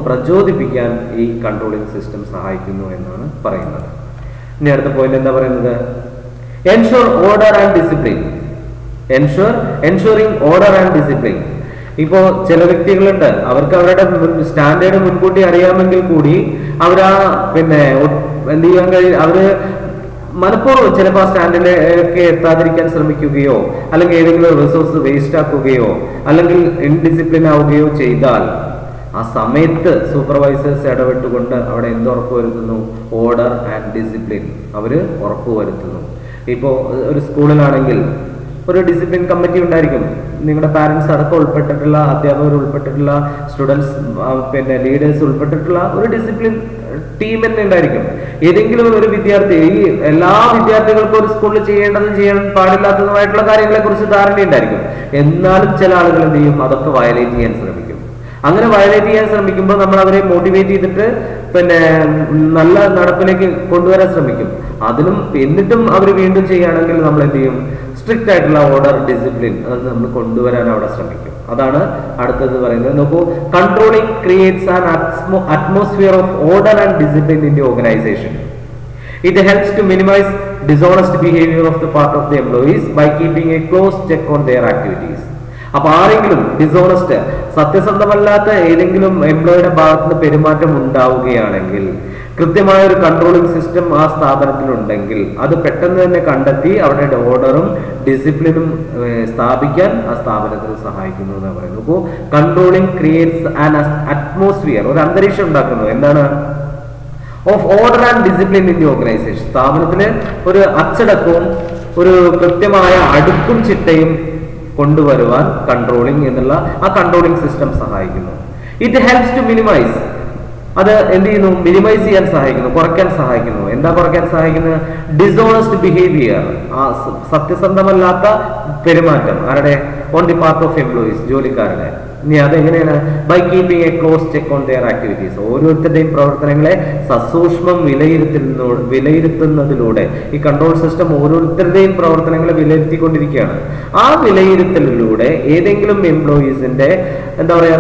പ്രചോദിപ്പിക്കാൻ ഈ കൺട്രോളിംഗ് സിസ്റ്റം സഹായിക്കുന്നു എന്നാണ് പറയുന്നത്. ഇനി അടുത്ത പോയിന്റ് എന്താ പറയുന്നത്? Ensure order and discipline. ensuring order and discipline. ഇപ്പോ ചില വ്യക്തികളുണ്ട്, അവർക്ക് അവരുടെ സ്റ്റാൻഡേർഡ് മുൻകൂട്ടി അറിയാമെങ്കിൽ കൂടി അവരാ എന്ത് ചെയ്യാൻ അവര് മനഃപൂർവ്വം ചിലപ്പോൾ ആ സ്റ്റാൻഡിലേക്ക് എത്താതിരിക്കാൻ ശ്രമിക്കുകയോ അല്ലെങ്കിൽ ഏതെങ്കിലും റിസോഴ്സ് വേസ്റ്റ് ആക്കുകയോ അല്ലെങ്കിൽ ഇൻഡിസിപ്ലിൻ ആവുകയോ ചെയ്താൽ ആ സമയത്ത് സൂപ്പർവൈസേഴ്സ് ഇടപെട്ടുകൊണ്ട് അവിടെ എന്ത് ഉറപ്പുവരുത്തുന്നു? ഓർഡർ ആൻഡ് ഡിസിപ്ലിൻ അവര് ഉറപ്പുവരുത്തുന്നു. ഇപ്പോൾ ഒരു സ്കൂളിലാണെങ്കിൽ ഒരു ഡിസിപ്ലിൻ കമ്മിറ്റി ഉണ്ടായിരിക്കും. നിങ്ങളുടെ പാരന്റ്സ് അടക്കം ഉൾപ്പെട്ടിട്ടുള്ള, അധ്യാപകർ ഉൾപ്പെട്ടിട്ടുള്ള, സ്റ്റുഡൻസ് ലീഡേഴ്സ് ഉൾപ്പെട്ടിട്ടുള്ള ഒരു ഡിസിപ്ലിൻ ടീം തന്നെ ഉണ്ടായിരിക്കും. ഏതെങ്കിലും ഒരു വിദ്യാർത്ഥി, ഈ എല്ലാ വിദ്യാർത്ഥികൾക്കും ഒരു സ്കൂളിൽ ചെയ്യേണ്ടതും ചെയ്യാൻ പാടില്ലാത്തതുമായിട്ടുള്ള കാര്യങ്ങളെ കുറിച്ച് ധാരണയുണ്ടായിരിക്കും. എന്നാലും ചില ആളുകൾ എന്ത് ചെയ്യും? അതൊക്കെ വയലേറ്റ് ചെയ്യാൻ ശ്രമിക്കും. അങ്ങനെ വയലേറ്റ് ചെയ്യാൻ ശ്രമിക്കുമ്പോൾ നമ്മൾ അവരെ മോട്ടിവേറ്റ് ചെയ്തിട്ട് നല്ല നടപ്പിലേക്ക് കൊണ്ടുവരാൻ ശ്രമിക്കും. എന്നിട്ടും അവർ വീണ്ടും ചെയ്യുകയാണെങ്കിൽ നമ്മൾ എന്ത് ചെയ്യും? സ്ട്രിക്റ്റ് ആയിട്ടുള്ള ഓർഡർ, ഡിസിപ്ലിൻ അത് നമ്മൾ കൊണ്ടുവരാൻ അവിടെ ശ്രമിക്കും. അതാണ് അടുത്തത് പറയുന്നത്. നോക്കൂ, controlling creates an atmosphere of order and discipline in the organisation. It helps to minimise dishonest behaviour of the part of the employees by keeping a close check on their activities. അപ്പൊ ആരെങ്കിലും dishonest, സത്യസന്ധമല്ലാത്ത ഏതെങ്കിലും എംപ്ലോയിയുടെ ഭാഗത്ത് നിന്ന് പെരുമാറ്റം ഉണ്ടാവുകയാണെങ്കിൽ കൃത്യമായ ഒരു controlling system ആ സ്ഥാപനത്തിലുണ്ടെങ്കിൽ അത് പെട്ടെന്ന് തന്നെ കണ്ടെത്തി അവരുടെ ഓർഡറും ഡിസിപ്ലിനും സ്ഥാപിക്കാൻ ആ സ്ഥാപനത്തിന് സഹായിക്കുന്നു എന്ന് പറയുന്നു. അപ്പോൾ കൺട്രോളിംഗ് ക്രിയേറ്റ്സ് ആൻ അറ്റ്മോസ്ഫിയർ, ഒരു അന്തരീക്ഷം ഉണ്ടാക്കുന്നു. എന്താണ്? Of order and discipline in the organisation. സ്ഥാപനത്തിന് ഒരു അച്ചടക്കവും ഒരു കൃത്യമായ അടുക്കും ചിട്ടയും കൊണ്ടുവരുവാൻ കൺട്രോളിംഗ് എന്നുള്ള ആ കൺട്രോളിംഗ് സിസ്റ്റം സഹായിക്കുന്നു. ഇറ്റ് ഹെൽപ്സ് ടു മിനിമൈസ്, അത് എന്ത് ചെയ്യുന്നു? മിനിമൈസ് ചെയ്യാൻ സഹായിക്കുന്നു, കുറയ്ക്കാൻ സഹായിക്കുന്നു. എന്താ കുറയ്ക്കാൻ സഹായിക്കുന്നത്? ഡിസോണസ്റ്റ് ബിഹേവിയർ, ആ സത്യസന്ധമല്ലാത്ത പെരുമാറ്റം ആരുടെ? On the part of employees, ജോലിക്കാരുടെ. ഇനി അതെങ്ങനെയാണ്? By keeping a close check on their activities. ഓരോരുത്തരുടെയും പ്രവർത്തനങ്ങളെ സസൂക്ഷ്മം വിലയിരുത്തുന്നതിലൂടെ ഈ കൺട്രോൾ സിസ്റ്റം ഓരോരുത്തരുടെയും പ്രവർത്തനങ്ങളെ വിലയിരുത്തിക്കൊണ്ടിരിക്കുകയാണ്. ആ വിലയിരുത്തലിലൂടെ ഏതെങ്കിലും എംപ്ലോയീസിന്റെ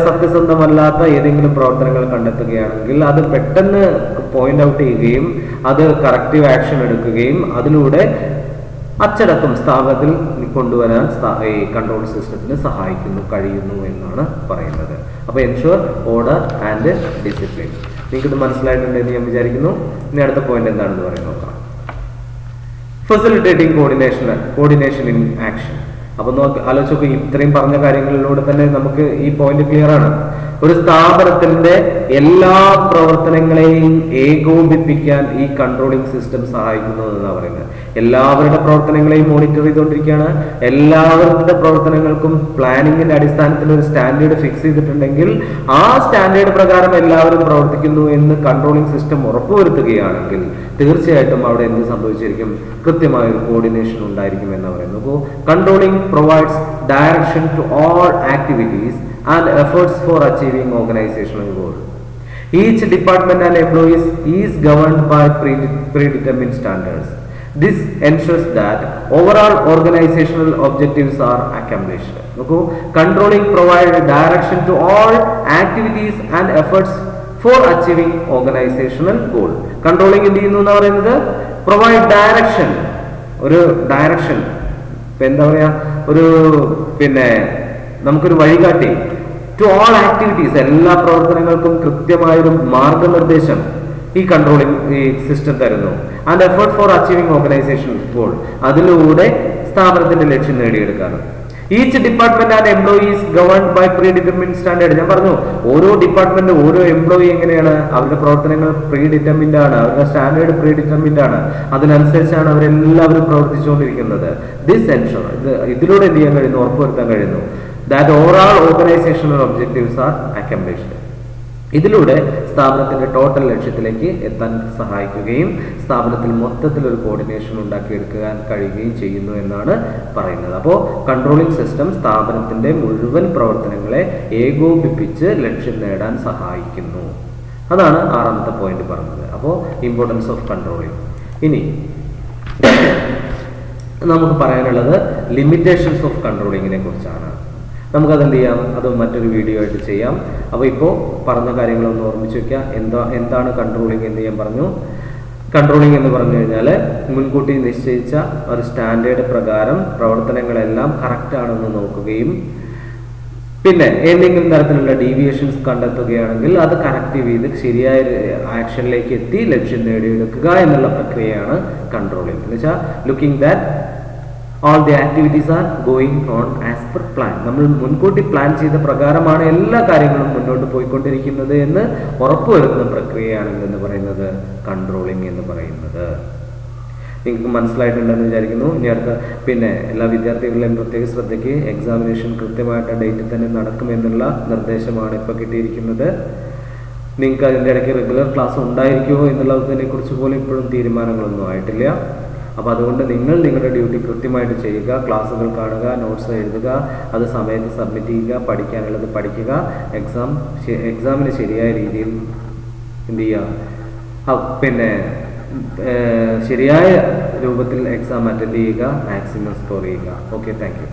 സത്യസന്ധമല്ലാത്ത ഏതെങ്കിലും പ്രവർത്തനങ്ങൾ കണ്ടെത്തുകയാണെങ്കിൽ അത് പെട്ടെന്ന് പോയിന്റ് ഔട്ട് ചെയ്യുകയും അത് കറക്റ്റീവ് ആക്ഷൻ എടുക്കുകയും അതിലൂടെ അച്ചടക്കം സ്ഥാപനത്തിൽ കൊണ്ടുവരാൻ ഈ കൺട്രോൾ സിസ്റ്റത്തിന് കഴിയുന്നു എന്നാണ് പറയുന്നത്. അപ്പോൾ എൻഷുർ ഓർഡർ ആൻഡ് ഡിസിപ്ലിൻ. നിങ്ങൾക്കിത് മനസ്സിലായിട്ടുണ്ടെന്ന് ഞാൻ വിചാരിക്കുന്നു. ഇനി അടുത്ത പോയിന്റ് എന്താണെന്ന് പറയുന്നത് നോക്കാം. Facilitating coordination in action. അപ്പൊ ആലോചിച്ച് നോക്കുക, ഇത്രയും പറഞ്ഞ കാര്യങ്ങളിലൂടെ തന്നെ നമുക്ക് ഈ പോയിന്റ് ക്ലിയർ ആണ്. ഒരു സ്ഥാപനത്തിന്റെ എല്ലാ പ്രവർത്തനങ്ങളെയും ഏകോപിപ്പിക്കാൻ ഈ കൺട്രോളിംഗ് സിസ്റ്റം സഹായിക്കുന്നു എന്നാണ് പറയുന്നത്. എല്ലാവരുടെ പ്രവർത്തനങ്ങളെയും മോണിറ്റർ ചെയ്തുകൊണ്ടിരിക്കുകയാണ്. എല്ലാവരുടെ പ്രവർത്തനങ്ങൾക്കും പ്ലാനിങ്ങിന്റെ അടിസ്ഥാനത്തിൽ ഒരു സ്റ്റാൻഡേർഡ് ഫിക്സ് ചെയ്തിട്ടുണ്ടെങ്കിൽ ആ സ്റ്റാൻഡേർഡ് പ്രകാരം എല്ലാവരും പ്രവർത്തിക്കുന്നു എന്ന് കൺട്രോളിംഗ് സിസ്റ്റം ഉറപ്പുവരുത്തുകയാണെങ്കിൽ തീർച്ചയായിട്ടും അവിടെ എന്ത് സംഭവിച്ചിരിക്കും? കൃത്യമായ ഒരു കോർഡിനേഷൻ ഉണ്ടായിരിക്കും എന്ന് പറയുന്നു. അപ്പോൾ controlling provides direction to all activities and efforts for achieving organizational goal. Each department and employees is governed by predetermined standards. This ensures that overall organizational objectives are accomplished. Okay? Controlling provides direction to all activities and efforts for achieving organizational goal. Controlling എന്ത് ചെയ്യുന്നു എന്ന് പറയുന്നത്? Provide direction, ഒരു direction, എന്താ പറയാ, ഒരു നമുക്കൊരു വഴികാട്ടി. ടു ഓൾ ആക്ടിവിറ്റീസ്, എല്ലാ പ്രവർത്തനങ്ങൾക്കും കൃത്യമായൊരു മാർഗനിർദ്ദേശം ഈ കൺട്രോളിംഗ് ഈ സിസ്റ്റം തരുന്നു. And effort for achieving organisation goal, അതിലൂടെ സ്ഥാപനത്തിന്റെ ലക്ഷ്യം നേടിയെടുക്കാറ്. Each department and employees governed by predetermined standard. ഞാൻ പറഞ്ഞു, ഓരോ ഡിപ്പാർട്ട്മെന്റ്, ഓരോ എംപ്ലോയി എങ്ങനെയാണ്? അവരുടെ പ്രവർത്തനങ്ങൾ പ്രീ ഡിറ്റർമിൻഡ് ആണ്, അവരുടെ സ്റ്റാൻഡേർഡ് പ്രീ ഡിറ്റർമിൻഡ് ആണ്. അതിനനുസരിച്ചാണ് അവരെല്ലാവരും പ്രവർത്തിച്ചുകൊണ്ടിരിക്കുന്നത്. ദിസ് എൻഷുർ, ഇതിലൂടെ എന്ത് ചെയ്യാൻ കഴിയുന്നു? ഉറപ്പുവരുത്താൻ കഴിയുന്നു that overall organisational objectives R accomplished. ഇതിലൂടെ സ്ഥാപനത്തിന്റെ ടോട്ടൽ ലക്ഷ്യത്തിലേക്ക് എത്താൻ സഹായിക്കുകയും സ്ഥാപനത്തിൽ മൊത്തത്തിൽ ഒരു കോർഡിനേഷൻ ഉണ്ടാക്കിയെടുക്കാൻ കഴിയുകയും ചെയ്യുന്നു എന്നാണ് പറയുന്നത്. അപ്പോൾ കൺട്രോളിംഗ് സിസ്റ്റം സ്ഥാപനത്തിന്റെ മുഴുവൻ പ്രവർത്തനങ്ങളെ ഏകോപിപ്പിച്ച് ലക്ഷ്യം നേടാൻ സഹായിക്കുന്നു. അതാണ് ആറാമത്തെ പോയിന്റ് പറഞ്ഞത്. അപ്പോൾ ഇമ്പോർട്ടൻസ് ഓഫ് കൺട്രോളിംഗ്. ഇനി നമുക്ക് പറയാനുള്ളത് ലിമിറ്റേഷൻസ് ഓഫ് കൺട്രോളിങ്ങിനെ കുറിച്ചാണ്. നമുക്കത് എന്ത് ചെയ്യാം? അത് മറ്റൊരു വീഡിയോ ആയിട്ട് ചെയ്യാം. അപ്പോൾ ഇപ്പോൾ പറഞ്ഞ കാര്യങ്ങളൊന്ന് ഓർമ്മിച്ച് വെക്കുക. എന്താണ് കൺട്രോളിംഗ് എന്ന് ഞാൻ പറഞ്ഞു. കൺട്രോളിംഗ് എന്ന് പറഞ്ഞു കഴിഞ്ഞാൽ മുൻകൂട്ടി നിശ്ചയിച്ച ഒരു സ്റ്റാൻഡേർഡ് പ്രകാരം പ്രവർത്തനങ്ങളെല്ലാം കറക്റ്റ് ആണെന്ന് നോക്കുകയും പിന്നെ ഏതെങ്കിലും തരത്തിലുള്ള ഡീവിയേഷൻസ് കണ്ടെത്തുകയാണെങ്കിൽ അത് കറക്റ്റ് ചെയ്ത് ശരിയായ ആക്ഷനിലേക്ക് എത്തി ലക്ഷ്യം നേടിയെടുക്കുക എന്നുള്ള പ്രക്രിയയാണ് കൺട്രോളിങ്. എന്ന് വെച്ചാൽ looking that all the activities are going on as per plan. നമ്മൾ മുൻകൂട്ടി പ്ലാൻ ചെയ്ത പ്രകാരമാണ് എല്ലാ കാര്യങ്ങളും മുന്നോട്ട് പോയിക്കൊണ്ടിരിക്കുന്നത് എന്ന് ഉറപ്പുവരുത്തുന്ന പ്രക്രിയയാണ് എന്ന് പറയുന്നത് കൺട്രോളിങ് എന്ന് പറയുന്നത്. നിങ്ങൾക്ക് മനസ്സിലായിട്ടുണ്ടെന്ന് വിചാരിക്കുന്നു. ഇനി അടുത്ത പിന്നെ എല്ലാ വിദ്യാർത്ഥികളെയും പ്രത്യേക ശ്രദ്ധയ്ക്ക് എക്സാമിനേഷൻ കൃത്യമായിട്ട് ഡേറ്റിൽ തന്നെ നടക്കുമെന്നുള്ള നിർദ്ദേശമാണ് ഇപ്പോൾ കിട്ടിയിരിക്കുന്നത്. നിങ്ങൾക്ക് അതിൻ്റെ ഇടയ്ക്ക് റെഗുലർ ക്ലാസ് ഉണ്ടായിരിക്കുമോ എന്നുള്ളതിനെ കുറിച്ച് പോലും ഇപ്പോഴും തീരുമാനങ്ങളൊന്നും ആയിട്ടില്ല. അപ്പോൾ അതുകൊണ്ട് നിങ്ങൾ നിങ്ങളുടെ ഡ്യൂട്ടി കൃത്യമായിട്ട് ചെയ്യുക, ക്ലാസ്സുകൾ കാണുക, നോട്ട്സ് എഴുതുക, അത് സമയത്ത് സബ്മിറ്റ് ചെയ്യുക, പഠിക്കാനുള്ളത് പഠിക്കുക, എക്സാമിന് ശരിയായ രീതിയിൽ എന്ത് ചെയ്യുക, പിന്നെ ശരിയായ രൂപത്തിൽ എക്സാം അറ്റൻഡ് ചെയ്യുക, മാക്സിമം സ്കോർ ചെയ്യുക. Okay, thank you.